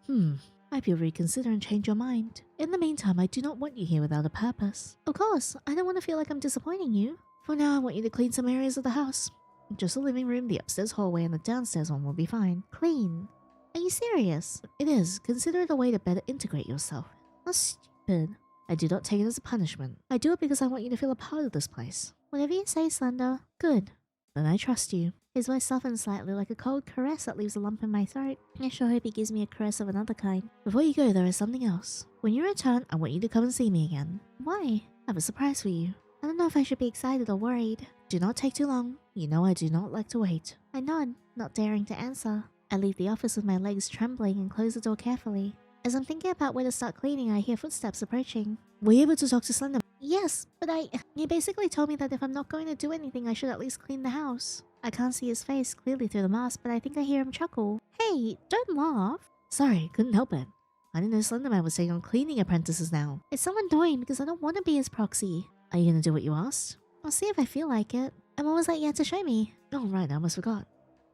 I hope you'll reconsider and change your mind. In the meantime, I do not want you here without a purpose. Of course, I don't want to feel like I'm disappointing you. For now, I want you to clean some areas of the house. Just the living room, the upstairs hallway, and the downstairs one will be fine. Clean? Are you serious? It is. Consider it a way to better integrate yourself. That's stupid. I do not take it as a punishment. I do it because I want you to feel a part of this place. Whatever you say, Slender. Good. Then I trust you. His voice softens slightly like a cold caress that leaves a lump in my throat. I sure hope he gives me a caress of another kind. Before you go, there is something else. When you return, I want you to come and see me again. Why? I have a surprise for you. I don't know if I should be excited or worried. Do not take too long. You know I do not like to wait. I nod, not daring to answer. I leave the office with my legs trembling and close the door carefully. As I'm thinking about where to start cleaning, I hear footsteps approaching. Were you able to talk to Slenderman? Yes, but he basically told me that if I'm not going to do anything, I should at least clean the house. I can't see his face clearly through the mask, but I think I hear him chuckle. Hey, don't laugh. Sorry, couldn't help it. I didn't know Slenderman was taking on cleaning apprentices now. It's so annoying because I don't want to be his proxy. Are you gonna do what you asked? I'll see if I feel like it. And what was that you had to show me? Oh right, I almost forgot.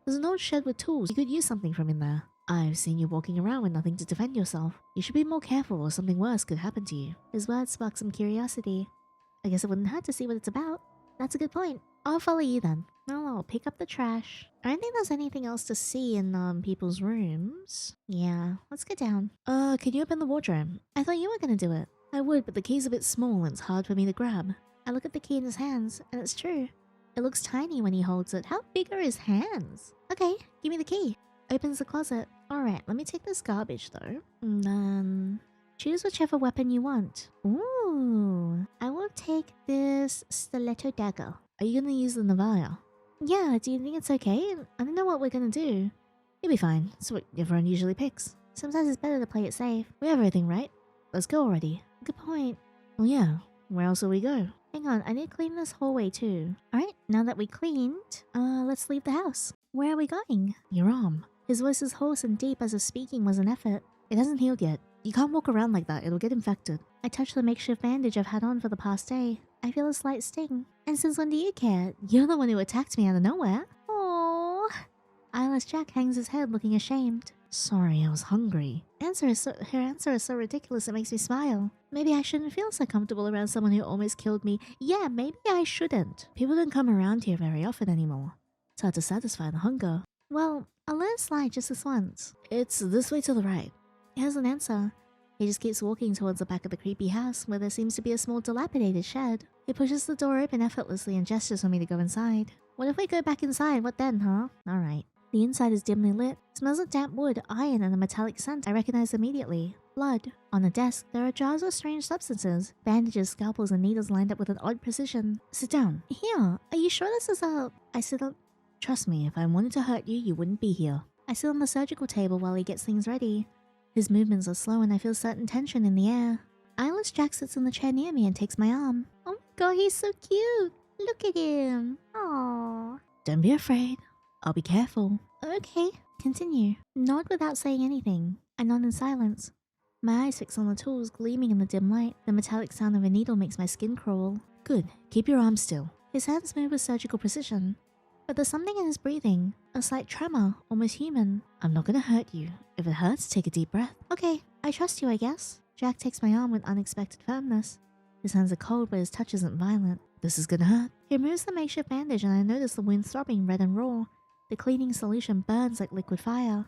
There's an old shed with tools. You could use something from in there. I've seen you walking around with nothing to defend yourself. You should be more careful or something worse could happen to you. His words spark some curiosity. I guess it wouldn't hurt to see what it's about. That's a good point. I'll follow you then. Well, I'll pick up the trash. I don't think there's anything else to see in people's rooms. Yeah, let's get down. Can you open the wardrobe? I thought you were gonna do it. I would, but the key's a bit small and it's hard for me to grab. I look at the key in his hands, and it's true. It looks tiny when he holds it. How big are his hands? Okay, give me the key. Opens the closet. Alright, let me take this garbage though. And then choose whichever weapon you want. Ooh, I will take this stiletto dagger. Are you gonna use the Navaya? Yeah, do you think it's okay? I don't know what we're gonna do. You'll be fine. It's what everyone usually picks. Sometimes it's better to play it safe. We have everything, right? Let's go already. Good point. Oh yeah, where else will we go? Hang on, I need to clean this hallway too. Alright, now that we cleaned, let's leave the house. Where are we going? Your arm. His voice is hoarse and deep as if speaking was an effort. It hasn't healed yet. You can't walk around like that, it'll get infected. I touch the makeshift bandage I've had on for the past day. I feel a slight sting. And since when do you care? You're the one who attacked me out of nowhere. Aww. Eyeless Jack hangs his head looking ashamed. Sorry, I was hungry. Her answer is so ridiculous it makes me smile. Maybe I shouldn't feel so comfortable around someone who almost killed me. Yeah, maybe I shouldn't. People don't come around here very often anymore. It's hard to satisfy the hunger. Well, I'll let it slide just this once. It's this way to the right. He has an answer. He just keeps walking towards the back of the creepy house where there seems to be a small dilapidated shed. He pushes the door open effortlessly and gestures for me to go inside. What if we go back inside? What then, huh? Alright. The inside is dimly lit. Smells of damp wood, iron, and a metallic scent I recognize immediately. Blood. On the desk, there are jars of strange substances. Bandages, scalpels, and needles lined up with an odd precision. Sit down. Here. Are you sure this is a... I sit on... Trust me, if I wanted to hurt you, you wouldn't be here. I sit on the surgical table while he gets things ready. His movements are slow and I feel certain tension in the air. Eyeless Jack sits in the chair near me and takes my arm. Oh my god, he's so cute. Look at him. Aww. Don't be afraid. I'll be careful. Okay, continue. Nod without saying anything. I nod in silence. My eyes fix on the tools gleaming in the dim light. The metallic sound of a needle makes my skin crawl. Good. Keep your arm still. His hands move with surgical precision. But there's something in his breathing. A slight tremor, almost human. I'm not gonna hurt you. If it hurts, take a deep breath. Okay, I trust you, I guess. Jack takes my arm with unexpected firmness. His hands are cold, but his touch isn't violent. This is gonna hurt. He removes the makeshift bandage and I notice the wound throbbing red and raw. The cleaning solution burns like liquid fire.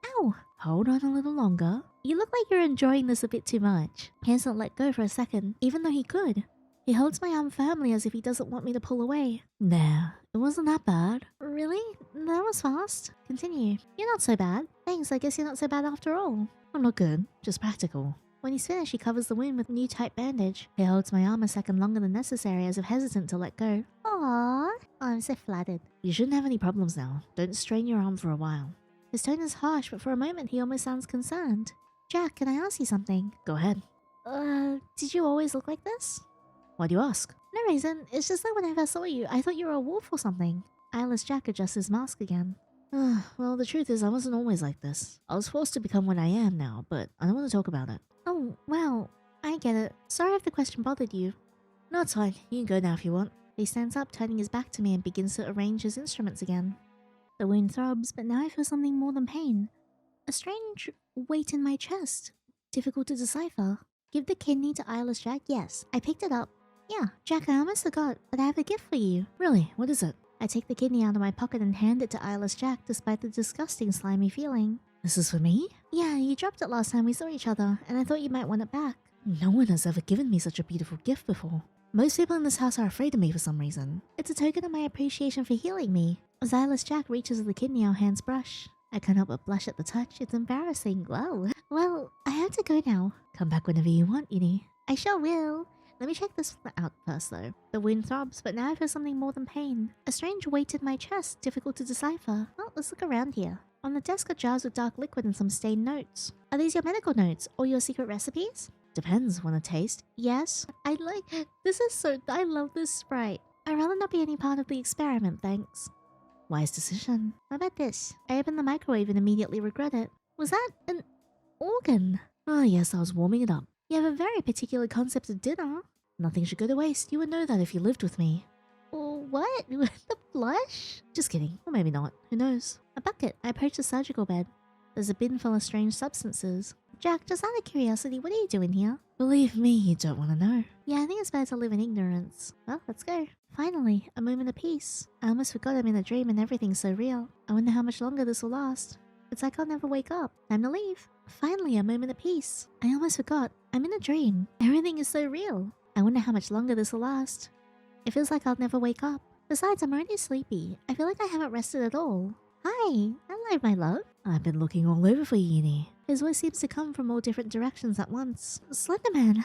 Ow! Hold on a little longer. You look like you're enjoying this a bit too much. He hasn't let go for a second, even though he could. He holds my arm firmly as if he doesn't want me to pull away. Nah, it wasn't that bad. Really? That was fast. Continue. You're not so bad. Thanks, I guess you're not so bad after all. I'm not good, just practical. When he's finished, he covers the wound with a new tight bandage. He holds my arm a second longer than necessary as if hesitant to let go. Aww. I'm so flattered. You shouldn't have any problems now. Don't strain your arm for a while. His tone is harsh, but for a moment he almost sounds concerned. Jack, can I ask you something? Go ahead. Did you always look like this? Why do you ask? No reason. It's just that when I first saw you, I thought you were a wolf or something. Eyeless Jack adjusts his mask again. Well, the truth is I wasn't always like this. I was forced to become what I am now, but I don't want to talk about it. Oh, well, I get it. Sorry if the question bothered you. No, it's fine. You can go now if you want. He stands up, turning his back to me and begins to arrange his instruments again. The wound throbs, but now I feel something more than pain. A strange weight in my chest. Difficult to decipher. Give the kidney to Eyeless Jack? Yes. I picked it up. Yeah, Jack, I almost forgot, but I have a gift for you. Really? What is it? I take the kidney out of my pocket and hand it to Eyeless Jack despite the disgusting slimy feeling. This is for me? Yeah, you dropped it last time we saw each other, and I thought you might want it back. No one has ever given me such a beautiful gift before. Most people in this house are afraid of me for some reason. It's a token of my appreciation for healing me. As Eyeless Jack reaches for the kidney, our hands brush. I can't help but blush at the touch. It's embarrassing. Whoa. Well, I have to go now. Come back whenever you want, Yinny. I sure will. Let me check this out first, though. The wound throbs, but now I feel something more than pain. A strange weight in my chest, difficult to decipher. Well, let's look around here. On the desk are jars with dark liquid and some stained notes. Are these your medical notes or your secret recipes? Depends. Want a taste? Yes. I love this Sprite. I'd rather not be any part of the experiment, thanks. Wise decision. How about this? I open the microwave and immediately regret it. Was that an organ? Ah, yes, I was warming it up. You have a very particular concept of dinner. Nothing should go to waste. You would know that if you lived with me. What? The flush? Just kidding. Or maybe not. Who knows? A bucket. I approach the surgical bed. There's a bin full of strange substances. Jack, just out of curiosity, what are you doing here? Believe me, you don't want to know. Yeah, I think it's better to live in ignorance. Well, let's go. Finally, a moment of peace. I almost forgot I'm in a dream and everything's so real. I wonder how much longer this will last. It's like I'll never wake up. Time to leave. Finally, a moment of peace. I almost forgot. I'm in a dream. Everything is so real. I wonder how much longer this will last. It feels like I'll never wake up. Besides, I'm already sleepy. I feel like I haven't rested at all. Hi. Hello, my love. I've been looking all over for you, Yinny. His voice seems to come from all different directions at once. Slenderman!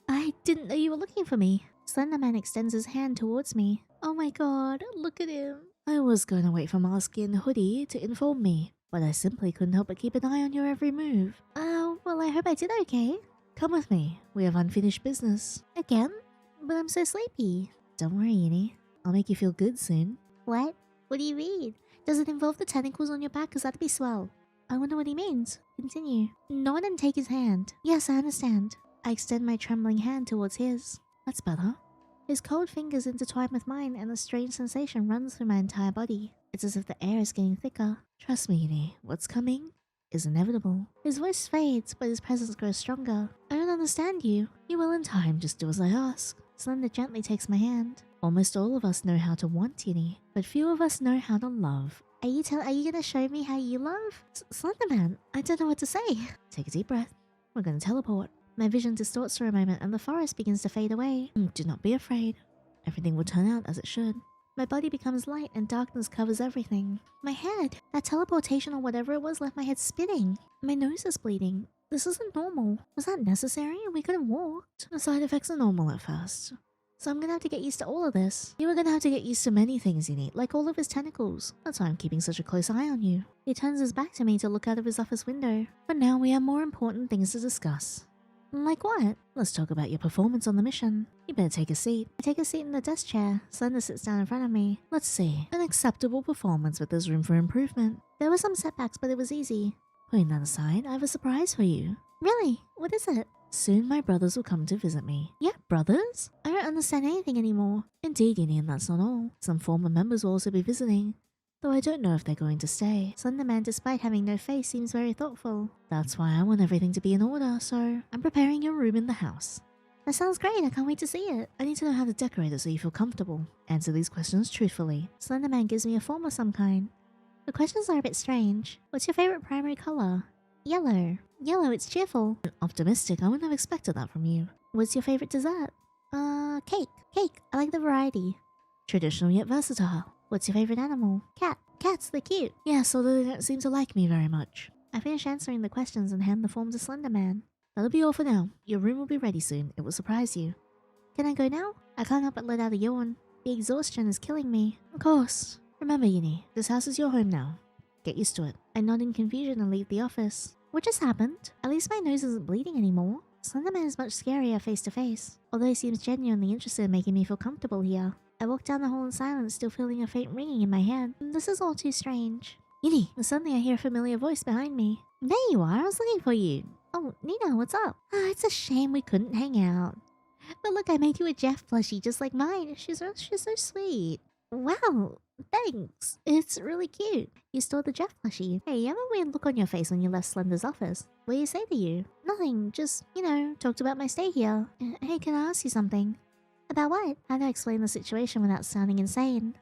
I didn't know you were looking for me. Slenderman extends his hand towards me. Oh my god, look at him. I was going to wait for Masky and Hoodie to inform me, but I simply couldn't help but keep an eye on your every move. Well, I hope I did okay. Come with me. We have unfinished business. Again? But I'm so sleepy. Don't worry, Yinny. I'll make you feel good soon. What? What do you mean? Does it involve the tentacles on your back? Because that'd be swell. I wonder what he means. Continue. Nod and take his hand. Yes, I understand. I extend my trembling hand towards his. That's better. His cold fingers intertwine with mine and a strange sensation runs through my entire body. It's as if the air is getting thicker. Trust me, Yinny. What's coming is inevitable. His voice fades, but his presence grows stronger. I don't understand you. You will in time. Just do as I ask. Slender gently takes my hand. Almost all of us know how to want, Yinny, but few of us know how to love. Are you gonna show me how you love? Slenderman, I don't know what to say. Take a deep breath. We're gonna teleport. My vision distorts for a moment and the forest begins to fade away. Do not be afraid. Everything will turn out as it should. My body becomes light and darkness covers everything. My head, that teleportation or whatever it was left my head spinning. My nose is bleeding. This isn't normal. Was that necessary? We could have walked. The side effects are normal at first. So I'm gonna have to get used to all of this. You are gonna have to get used to many things, Yinny, like all of his tentacles. That's why I'm keeping such a close eye on you. He turns his back to me to look out of his office window. But now we have more important things to discuss. Like what? Let's talk about your performance on the mission. You better take a seat. I take a seat in the desk chair. Slender sits down in front of me. Let's see. An acceptable performance, but there's room for improvement. There were some setbacks, but it was easy. Putting that aside, I have a surprise for you. Really? What is it? Soon my brothers will come to visit me. Yeah, brothers? I don't understand anything anymore. Indeed, Yinny, and that's not all. Some former members will also be visiting, though I don't know if they're going to stay. Slenderman, despite having no face, seems very thoughtful. That's why I want everything to be in order, so I'm preparing your room in the house. That sounds great, I can't wait to see it. I need to know how to decorate it so you feel comfortable. Answer these questions truthfully. Slenderman gives me a form of some kind. The questions are a bit strange. What's your favorite primary color? Yellow. Yellow, it's cheerful. Optimistic, I wouldn't have expected that from you. What's your favorite dessert? Cake. Cake, I like the variety. Traditional yet versatile. What's your favorite animal? Cat. Cats, they're cute. Yes, although they don't seem to like me very much. I finish answering the questions and hand the form to Slenderman. That'll be all for now. Your room will be ready soon. It will surprise you. Can I go now? I can't help but let out a yawn. The exhaustion is killing me. Of course. Remember, Yinny, this house is your home now. Get used to it. I nod in confusion and leave the office. What just happened? At least my nose isn't bleeding anymore. Slenderman is much scarier face to face, although he seems genuinely interested in making me feel comfortable here. I walk down the hall in silence, still feeling a faint ringing in my head. This is all too strange. Yinny! Suddenly I hear a familiar voice behind me. There you are, I was looking for you. Oh, Nina, what's up? It's a shame we couldn't hang out. But look, I made you a Jeff plushie just like mine. She's so sweet. Wow, thanks. It's really cute. You stole the Jeff plushie. Hey, you have a weird look on your face when you left Slender's office. What do you say to you? Nothing, just, talked about my stay here. Hey, can I ask you something? About what? How do I explain the situation without sounding insane?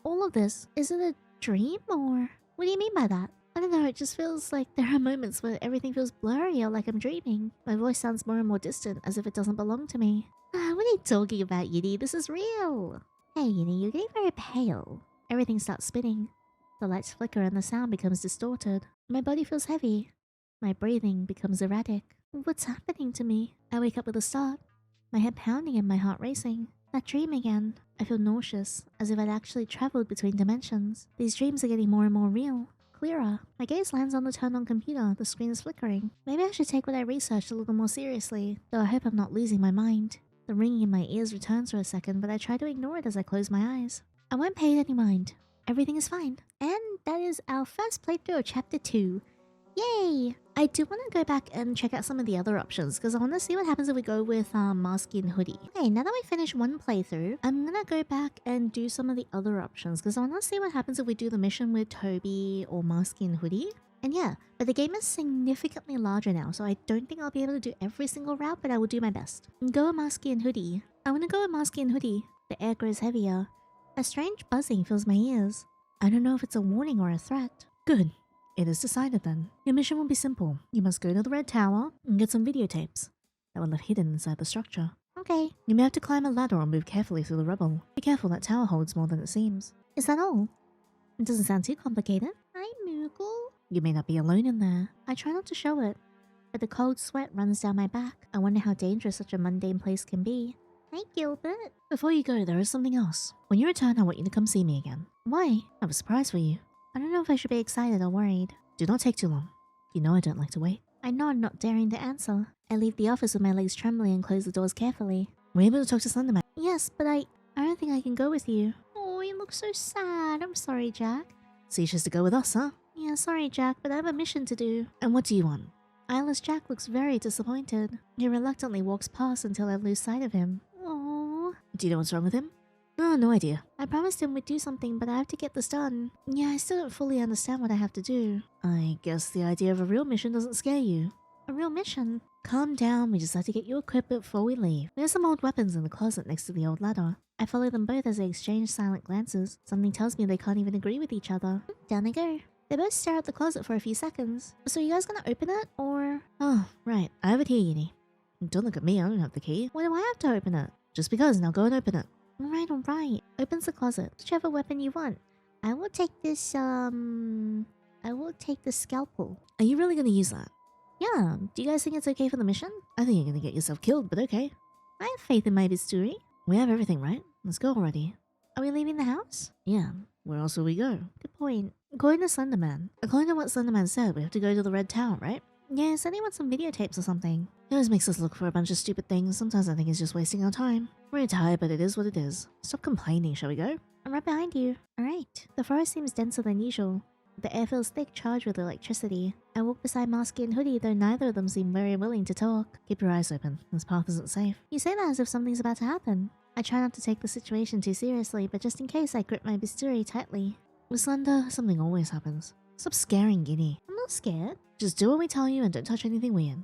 All of this, is it a dream or... What do you mean by that? I don't know, it just feels like there are moments where everything feels blurry or like I'm dreaming. My voice sounds more and more distant, as if it doesn't belong to me. What are you talking about, Yinny? This is real. Hey, Yinny, you're getting very pale. Everything starts spinning. The lights flicker and the sound becomes distorted. My body feels heavy. My breathing becomes erratic. What's happening to me? I wake up with a start. My head pounding and my heart racing. That dream again. I feel nauseous, as if I'd actually traveled between dimensions. These dreams are getting more and more real. Clearer. My gaze lands on the turned-on computer. The screen is flickering. Maybe I should take what I researched a little more seriously, though I hope I'm not losing my mind. The ringing in my ears returns for a second, but I try to ignore it as I close my eyes. I won't pay it any mind. Everything is fine. And that is our first playthrough of Chapter 2. Yay! I do want to go back and check out some of the other options, because I want to see what happens if we go with Masky and Hoodie. Okay, now that we finished one playthrough, I'm going to go back and do some of the other options, because I want to see what happens if we do the mission with Toby or Masky and Hoodie. And yeah, but the game is significantly larger now, so I don't think I'll be able to do every single route, but I will do my best. Go with Masky and Hoodie. I want to go with Masky and Hoodie. The air grows heavier. A strange buzzing fills my ears. I don't know if it's a warning or a threat. Good. It is decided then. Your mission will be simple. You must go to the Red Tower and get some videotapes that were left hidden inside the structure. Okay. You may have to climb a ladder or move carefully through the rubble. Be careful, that tower holds more than it seems. Is that all? It doesn't sound too complicated. Hi, Moogle. You may not be alone in there. I try not to show it, but the cold sweat runs down my back. I wonder how dangerous such a mundane place can be. Hi, Gilbert. Before you go, there is something else. When you return, I want you to come see me again. Why? I have a surprise for you. I don't know if I should be excited or worried. Do not take too long. You know I don't like to wait. I nod, not daring to answer. I leave the office with my legs trembling and close the doors carefully. We're able to talk to Slenderman. Yes, but I don't think I can go with you. Oh, you look so sad. I'm sorry, Jack. So you choose to go with us, huh? Yeah, sorry, Jack, but I have a mission to do. And what do you want? Eyeless Jack looks very disappointed. He reluctantly walks past until I lose sight of him. Oh. Do you know what's wrong with him? Oh, no idea. I promised him we'd do something, but I have to get this done. Yeah, I still don't fully understand what I have to do. I guess the idea of a real mission doesn't scare you. A real mission? Calm down, we just have to get you equipped before we leave. There's some old weapons in the closet next to the old ladder. I follow them both as they exchange silent glances. Something tells me they can't even agree with each other. Down they go. They both stare at the closet for a few seconds. So you guys gonna open it, or...? Oh, right. I have it here, Yinny. Don't look at me, I don't have the key. Why do I have to open it? Just because, now go and open it. Alright. Opens the closet. Whichever weapon you want. I will take this, I will take the scalpel. Are you really gonna use that? Yeah. Do you guys think it's okay for the mission? I think you're gonna get yourself killed, but okay. I have faith in my bisturi. We have everything, right? Let's go already. Are we leaving the house? Yeah. Where else will we go? Good point. According to Slenderman. According to what Slenderman said, we have to go to the Red Tower, right? Yeah, said he wants some videotapes or something. He always makes us look for a bunch of stupid things. Sometimes I think he's just wasting our time. We're tired, but it is what it is. Stop complaining, shall we go? I'm right behind you. Alright. The forest seems denser than usual. The air feels thick, charged with electricity. I walk beside Masky and Hoodie, though neither of them seem very willing to talk. Keep your eyes open. This path isn't safe. You say that as if something's about to happen. I try not to take the situation too seriously, but just in case I grip my bisturi tightly. With Slender, something always happens. Stop scaring Giddy. I'm not scared. Just do what we tell you and don't touch anything weird.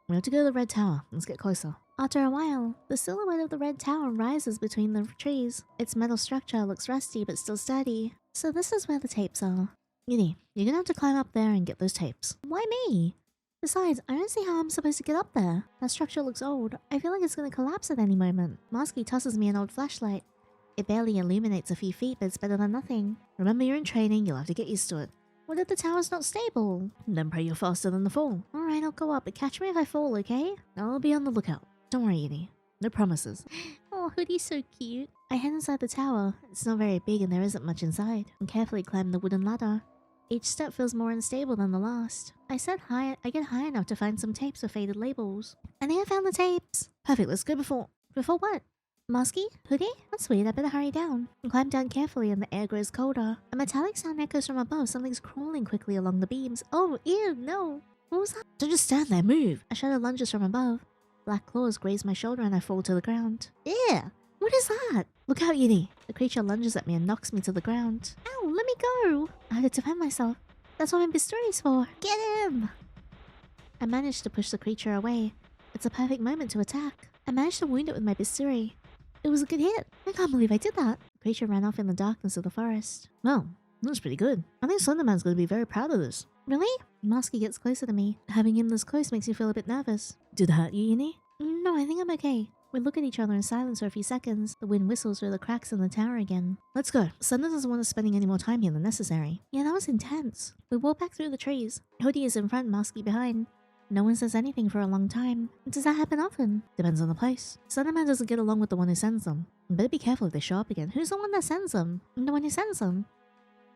We have to go to the red tower. Let's get closer. After a while, the silhouette of the red tower rises between the trees. Its metal structure looks rusty but still sturdy. So this is where the tapes are. Giddy, you're gonna have to climb up there and get those tapes. Why me? Besides, I don't see how I'm supposed to get up there. That structure looks old. I feel like it's gonna collapse at any moment. Masky tosses me an old flashlight. It barely illuminates a few feet, but it's better than nothing. Remember, you're in training. You'll have to get used to it. What if the tower's not stable? Then pray you're faster than the fall. Alright, I'll go up, but catch me if I fall, okay? I'll be on the lookout. Don't worry, Giddy. No promises. Oh, Hoodie's so cute. I head inside the tower. It's not very big and there isn't much inside. I carefully climb the wooden ladder. Each step feels more unstable than the last. I get high enough to find some tapes with faded labels. I think I found the tapes. Perfect, let's go before... Before what? Masky? Hoodie? That's weird, I better hurry down. I climb down carefully and the air grows colder. A metallic sound echoes from above. Something's crawling quickly along the beams. Oh, ew, no. What was that? Don't just stand there, move. A shadow lunges from above. Black claws graze my shoulder and I fall to the ground. Ew! What is that? Look out, Giddy. The creature lunges at me and knocks me to the ground. Ow, let me go! I had to defend myself. That's what my bisturi's for. Get him! I managed to push the creature away. It's a perfect moment to attack. I managed to wound it with my bisturi. It was a good hit. I can't believe I did that. The creature ran off in the darkness of the forest. Well, that was pretty good. I think Slenderman's going to be very proud of this. Really? Masky gets closer to me. Having him this close makes me feel a bit nervous. Did it hurt you, Yinny? No, I think I'm okay. We look at each other in silence for a few seconds. The wind whistles through the cracks in the tower again. Let's go. Slender doesn't want us spending any more time here than necessary. Yeah, that was intense. We walk back through the trees. Hoodie is in front, Masky behind. No one says anything for a long time. Does that happen often? Depends on the place. Slenderman doesn't get along with the one who sends them. You better be careful if they show up again. Who's the one that sends them? The one who sends them?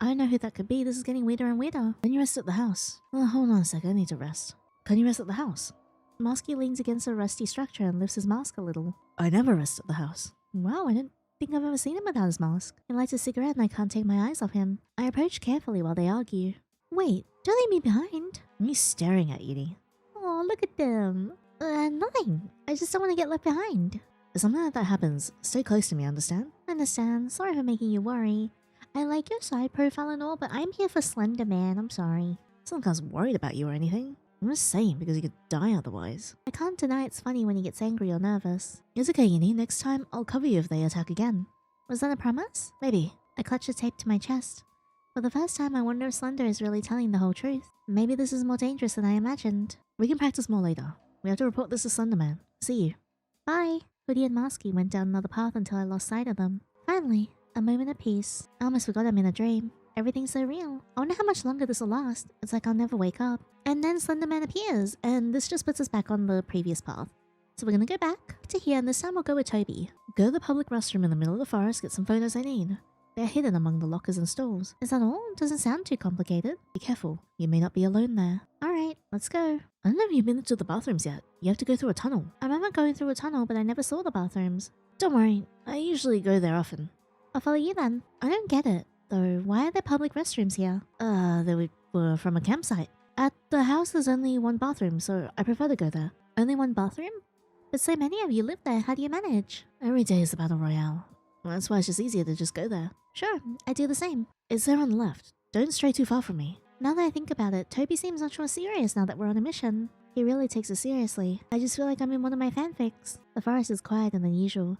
I don't know who that could be. This is getting weirder and weirder. Can you rest at the house? Well, hold on a sec. I need to rest. Can you rest at the house? Masky leans against a rusty structure and lifts his mask a little. I never rest at the house. Wow, I don't think I've ever seen him without his mask. He lights a cigarette and I can't take my eyes off him. I approach carefully while they argue. Wait, don't leave me behind. Me staring at Yiddy. Oh, look at them. Nothing. I just don't want to get left behind. If something like that happens, stay close to me, understand? Understand. Sorry for making you worry. I like your side profile and all, but I'm here for Slenderman. I'm sorry. It's not like I was worried about you or anything. I'm just saying because you could die otherwise. I can't deny it's funny when he gets angry or nervous. It's okay, Yinny. Next time, I'll cover you if they attack again. Was that a promise? Maybe. I clutch the tape to my chest. For the first time, I wonder if Slender is really telling the whole truth. Maybe this is more dangerous than I imagined. We can practice more later. We have to report this to Slenderman. See you. Bye. Hoodie and Masky went down another path until I lost sight of them. Finally, a moment of peace. I almost forgot I'm in a dream. Everything's so real. I wonder how much longer this will last. It's like I'll never wake up. And then Slenderman appears, and this just puts us back on the previous path. So we're gonna go back to here, and this time we'll go with Toby. Go to the public restroom in the middle of the forest, get some photos I need. They're hidden among the lockers and stalls. Is that all? Doesn't sound too complicated. Be careful. You may not be alone there. Alright, let's go. I don't know if you've been to the bathrooms yet. You have to go through a tunnel. I remember going through a tunnel, but I never saw the bathrooms. Don't worry. I usually go there often. I'll follow you then. I don't get it, though. Why are there public restrooms here? They were from a campsite. At the house, there's only one bathroom, so I prefer to go there. Only one bathroom? But so many of you live there. How do you manage? Every day is a battle royale. Well, that's why it's just easier to just go there. Sure, I do the same. It's there on the left. Don't stray too far from me. Now that I think about it, Toby seems much more serious now that we're on a mission. He really takes it seriously. I just feel like I'm in one of my fanfics. The forest is quieter than usual.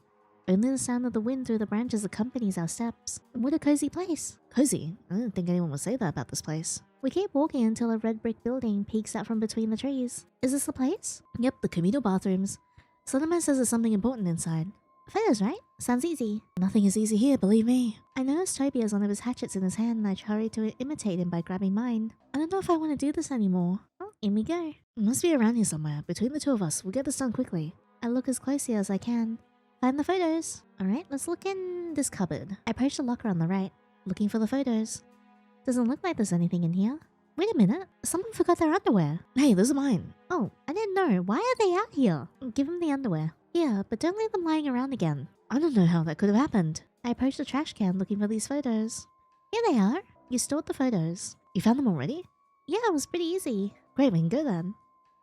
Only the sound of the wind through the branches accompanies our steps. What a cozy place. Cozy? I don't think anyone would say that about this place. We keep walking until a red brick building peeks out from between the trees. Is this the place? Yep, the communal bathrooms. Slenderman says there's something important inside. Photos, right? Sounds easy. Nothing is easy here, believe me. I noticed Toby has one of his hatchets in his hand and I hurry to imitate him by grabbing mine. I don't know if I want to do this anymore. Oh, in we go. It must be around here somewhere. Between the two of us, we'll get this done quickly. I look as closely as I can. Find the photos. Alright, let's look in this cupboard. I approach the locker on the right, looking for the photos. Doesn't look like there's anything in here. Wait a minute. Someone forgot their underwear. Hey, those are mine. Oh, I didn't know. Why are they out here? Give them the underwear. Yeah, but don't leave them lying around again. I don't know how that could have happened. I approached the trash can looking for these photos. Here they are. You stored the photos. You found them already? Yeah, it was pretty easy. Great, we can go then.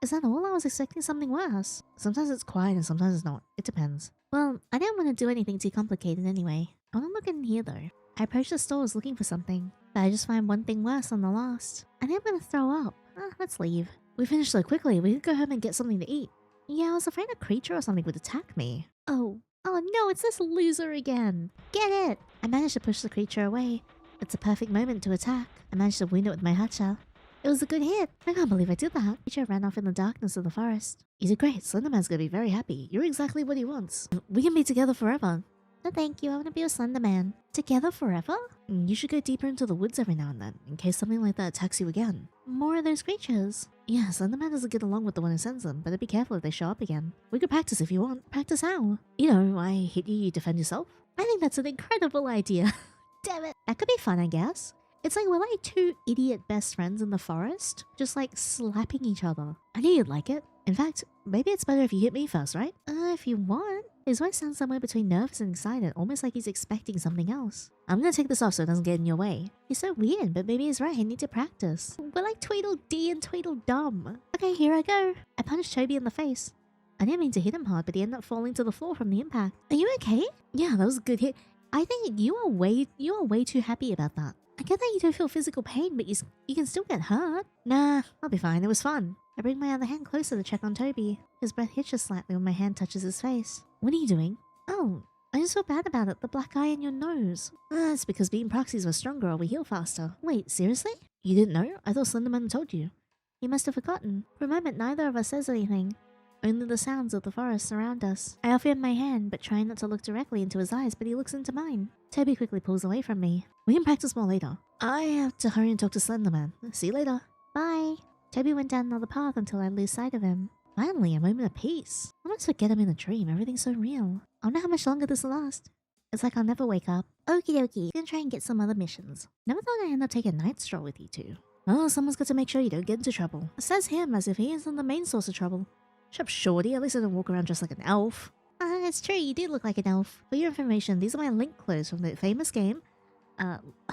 Is that all? I was expecting something worse. Sometimes it's quiet and sometimes it's not. It depends. Well, I didn't want to do anything too complicated anyway. I want to look in here though. I approached the stores looking for something, but I just find one thing worse than the last. I think I'm gonna throw up. Let's leave. We finished so quickly, we could go home and get something to eat. Yeah, I was afraid a creature or something would attack me. Oh no, it's this loser again. Get it! I managed to push the creature away. It's a perfect moment to attack. I managed to wound it with my hatcha. It was a good hit. I can't believe I did that. The creature ran off in the darkness of the forest. You did great. Slenderman's gonna be very happy. You're exactly what he wants. We can be together forever. No thank you, I want to be with Slenderman. Together forever? You should go deeper into the woods every now and then, in case something like that attacks you again. More of those creatures. Yeah, Slenderman doesn't get along with the one who sends them, but be careful if they show up again. We could practice if you want. Practice how? You know, I hit you, you defend yourself. I think that's an incredible idea. Damn it. That could be fun, I guess. It's like we're like two idiot best friends in the forest, just like slapping each other. I knew you'd like it. In fact, maybe it's better if you hit me first, right? If you want. His voice sounds somewhere between nervous and excited, almost like he's expecting something else. I'm gonna take this off so it doesn't get in your way. He's so weird, but maybe he's right, I need to practice. We're like Tweedledee and Tweedledum. Okay, here I go. I punched Toby in the face. I didn't mean to hit him hard, but he ended up falling to the floor from the impact. Are you okay? Yeah, that was a good hit. I think you are way too happy about that. I get that you don't feel physical pain, but you can still get hurt. Nah, I'll be fine. It was fun. I bring my other hand closer to check on Toby. His breath hitches slightly when my hand touches his face. What are you doing? Oh, I just feel bad about it. The black eye in your nose. It's because being proxies were stronger or we heal faster. Wait, seriously? You didn't know? I thought Slenderman told you. He must have forgotten. For a moment, neither of us says anything. Only the sounds of the forest surround us. I offer him my hand, but try not to look directly into his eyes, but he looks into mine. Toby quickly pulls away from me. We can practice more later. I have to hurry and talk to Slenderman. See you later. Bye. Toby went down another path until I lose sight of him. Finally, a moment of peace. I almost forget I'm in a dream. Everything's so real. I wonder how much longer this will last. It's like I'll never wake up. Okie dokie. Gonna try and get some other missions. Never thought I'd end up taking a night stroll with you two. Oh, someone's got to make sure you don't get into trouble. Says him as if he isn't the main source of trouble. Shut up, shorty. At least I don't walk around just like an elf. It's true. You do look like an elf. For your information, these are my link clothes from the famous game,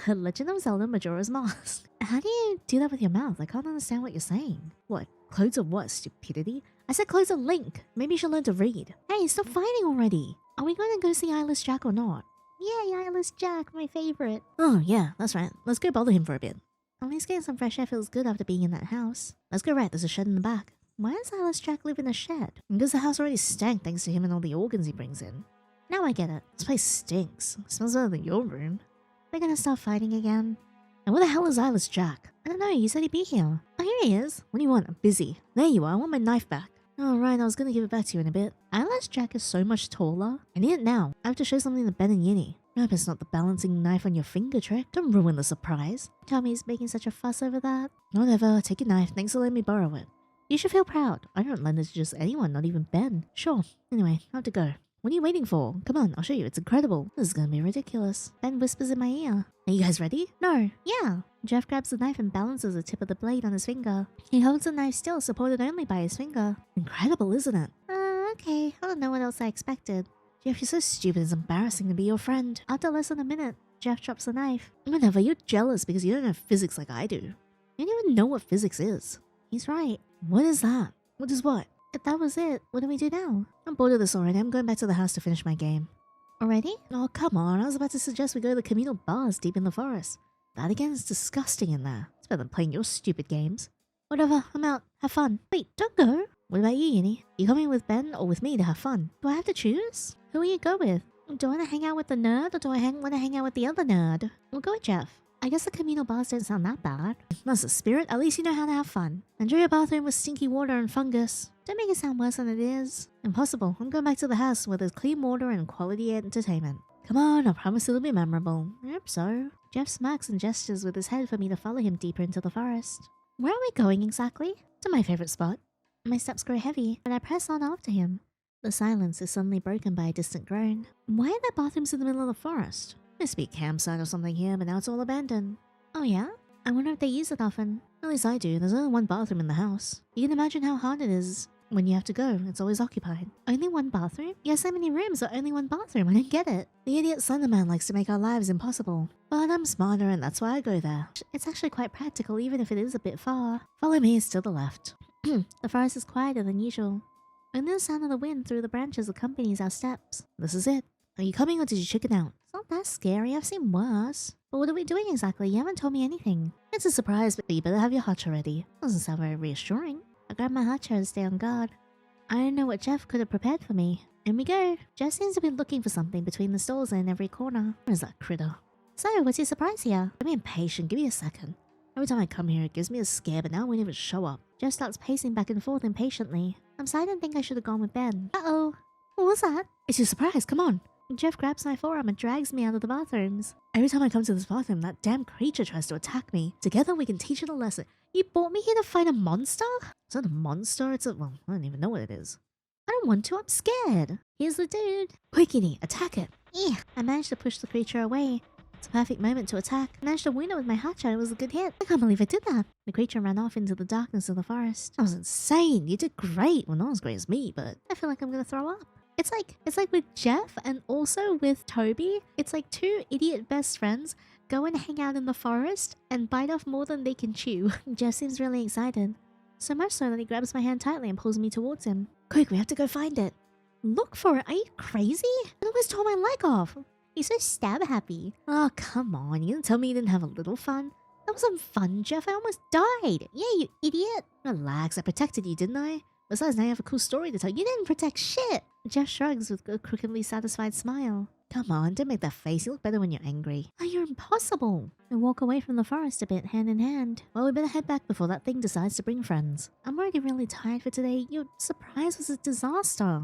Legend of Zelda Majora's Mask. How do you do that with your mouth? I can't understand what you're saying. What? Clothes of what, stupidity? I said clothes of Link. Maybe you should learn to read. Hey, stop fighting already. Are we going to go see Eyeless Jack or not? Yay, Eyeless Jack, my favorite. Oh, yeah, that's right. Let's go bother him for a bit. At least getting some fresh air feels good after being in that house. Let's go right. There's a shed in the back. Why does Eyeless Jack live in a shed? Because the house already stank thanks to him and all the organs he brings in. Now I get it. This place stinks. It smells better than your room. They're gonna start fighting again. And where the hell is Eyeless Jack? I don't know, you said he'd be here. Oh, here he is. What do you want? I'm busy. There you are. I want my knife back. Oh, right. I was gonna give it back to you in a bit. Eyeless Jack is so much taller. I need it now. I have to show something to Ben and Yinny. I hope it's not the balancing knife on your finger trick. Don't ruin the surprise. Tommy's making such a fuss over that. Whatever. Take your knife. Thanks for letting me borrow it. You should feel proud. I don't lend it to just anyone, not even Ben. Sure. Anyway, I have to go. What are you waiting for? Come on, I'll show you. It's incredible. This is gonna be ridiculous. Ben whispers in my ear. Are you guys ready? No. Yeah. Jeff grabs the knife and balances the tip of the blade on his finger. He holds the knife still, supported only by his finger. Incredible, isn't it? Okay. I don't know what else I expected. Jeff, you're so stupid. It's embarrassing to be your friend. After less than a minute, Jeff drops the knife. Whatever, you're jealous because you don't know physics like I do. You don't even know what physics is. He's right. What is that? What is what? If that was it, what do we do now? I'm bored of this already. I'm going back to the house to finish my game. Already? Oh, come on. I was about to suggest we go to the communal bars deep in the forest. That again is disgusting in there. It's better than playing your stupid games. Whatever, I'm out. Have fun. Wait, don't go. What about you, Yinny? You coming with Ben or with me to have fun? Do I have to choose? Who will you go with? Do I want to hang out with the nerd or do I want to hang out with the other nerd? We'll go with Jeff. I guess the communal bars don't sound that bad. That's the spirit. At least you know how to have fun. Enjoy your bathroom with stinky water and fungus. Don't make it sound worse than it is. Impossible. I'm going back to the house where there's clean water and quality entertainment. Come on, I promise it'll be memorable. I hope so. Jeff smirks and gestures with his head for me to follow him deeper into the forest. Where are we going exactly? To my favorite spot. My steps grow heavy, but I press on after him. The silence is suddenly broken by a distant groan. Why are there bathrooms in the middle of the forest? Must be a campsite or something here, but now it's all abandoned. Oh yeah? I wonder if they use it often. At least I do. There's only one bathroom in the house. You can imagine how hard it is when you have to go. It's always occupied. Only one bathroom? You have so many rooms, but only one bathroom. I don't get it. The idiot Slenderman likes to make our lives impossible. But I'm smarter and that's why I go there. It's actually quite practical, even if it is a bit far. Follow me, it's to the left. The forest is quieter than usual. Only the sound of the wind through the branches accompanies our steps. This is it. Are you coming or did you chicken out? It's not that scary, I've seen worse. But what are we doing exactly? You haven't told me anything. It's a surprise, but you better have your hotcha ready. Doesn't sound very reassuring. I grab my hotcha to stay on guard. I don't know what Jeff could have prepared for me. In we go. Jeff seems to be looking for something between the stalls and in every corner. Where's that critter? So, what's your surprise here? I'm impatient, give me a second. Every time I come here, it gives me a scare, but now it won't even show up. Jeff starts pacing back and forth impatiently. I'm starting to think I should have gone with Ben. Uh-oh. What was that? It's your surprise, come on. Jeff grabs my forearm and drags me out of the bathrooms. Every time I come to this bathroom, that damn creature tries to attack me. Together we can teach it a lesson. You brought me here to fight a monster? It's not a monster, it's a... well, I don't even know what it is. I don't want to, I'm scared. Here's the dude. Quickity, attack it. Yeah, I managed to push the creature away. It's a perfect moment to attack. I managed to wound it with my hatchet. It was a good hit. I can't believe I did that. The creature ran off into the darkness of the forest. That was insane. You did great. Well, not as great as me, but... I feel like I'm gonna throw up. It's like with Jeff and also with Toby. It's like two idiot best friends go and hang out in the forest and bite off more than they can chew. Jeff seems really excited. So much so that he grabs my hand tightly and pulls me towards him. Quick, we have to go find it. Look for it. Are you crazy? I almost tore my leg off. He's so stab happy. Oh, come on. You didn't tell me you didn't have a little fun? That wasn't fun, Jeff. I almost died. Yeah, you idiot. Relax. I protected you, didn't I? Besides, now you have a cool story to tell. You didn't protect shit. Jeff shrugs with a crookedly satisfied smile. Come on, don't make that face. You look better when you're angry. Oh, you're impossible. I walk away from the forest a bit, hand in hand. Well, we better head back before that thing decides to bring friends. I'm already really tired for today. Your surprise was a disaster.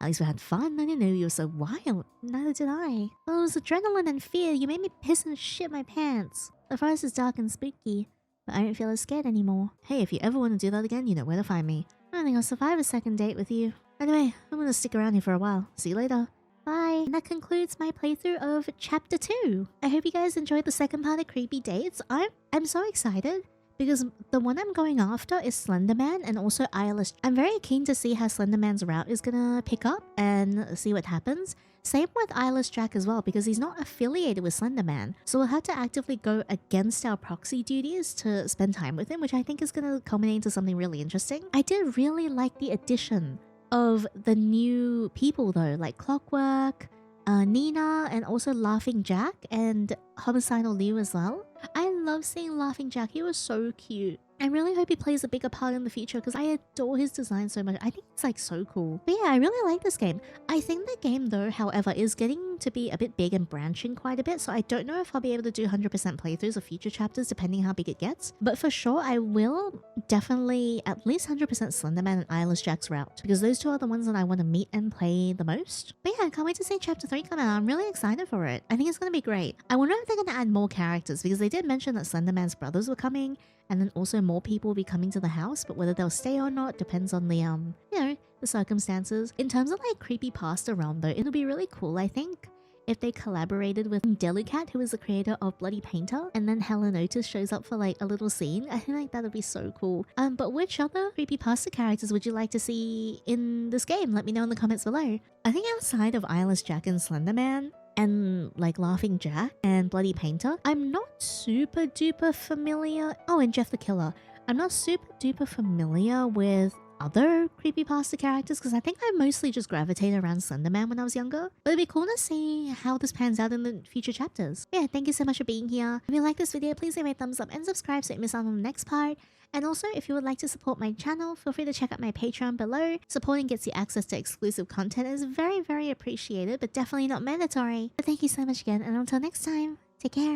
At least we had fun. I didn't know you were so wild. Neither did I. Well, it was adrenaline and fear. You made me piss and shit my pants. The forest is dark and spooky, but I don't feel as scared anymore. Hey, if you ever want to do that again, you know where to find me. I don't think I'll survive a second date with you. Anyway, I'm gonna stick around here for a while. See you later. Bye. And that concludes my playthrough of Chapter 2. I hope you guys enjoyed the second part of Creepy Dates. I'm so excited because the one I'm going after is Slenderman and also Eyeless. I'm very keen to see how Slenderman's route is gonna pick up and see what happens. Same with Eyeless Jack as well, because he's not affiliated with Slenderman. So we'll have to actively go against our proxy duties to spend time with him, which I think is going to culminate into something really interesting. I did really like the addition of the new people though, like Clockwork, Nina, and also Laughing Jack and Homicidal Leo as well. I love seeing Laughing Jack. He was so cute. I really hope he plays a bigger part in the future because I adore his design so much. I think it's like so cool. But yeah, I really like this game. I think the game though, however, is getting to be a bit big and branching quite a bit. So I don't know if I'll be able to do 100% playthroughs of future chapters depending how big it gets. But for sure, I will definitely at least 100% Slenderman and Eyeless Jack's route because those two are the ones that I want to meet and play the most. But yeah, I can't wait to see Chapter 3 come out. I'm really excited for it. I think it's going to be great. I wonder if they're going to add more characters because they did mention that Slenderman's brothers were coming. And then also more people will be coming to the house, but whether they'll stay or not depends on the, you know, the circumstances. In terms of like Creepypasta realm though, it'll be really cool, I think, if they collaborated with Delicat, who is the creator of Bloody Painter, and then Helen Otis shows up for like a little scene. I think like that would be so cool. But which other Creepypasta characters would you like to see in this game? Let me know in the comments below. I think outside of Eyeless Jack and Slenderman, and like Laughing Jack and Bloody Painter, I'm not super duper familiar. Oh, and Jeff the Killer. I'm not super duper familiar with other Creepypasta characters because I think I mostly just gravitated around Slenderman when I was younger. But it'd be cool to see how this pans out in the future chapters. Yeah, thank you so much for being here. If you like this video, please leave a thumbs up and subscribe so you don't miss out on the next part. And also, if you would like to support my channel, feel free to check out my Patreon below. Supporting gets you access to exclusive content is very, very appreciated, but definitely not mandatory. But thank you so much again, and until next time, take care.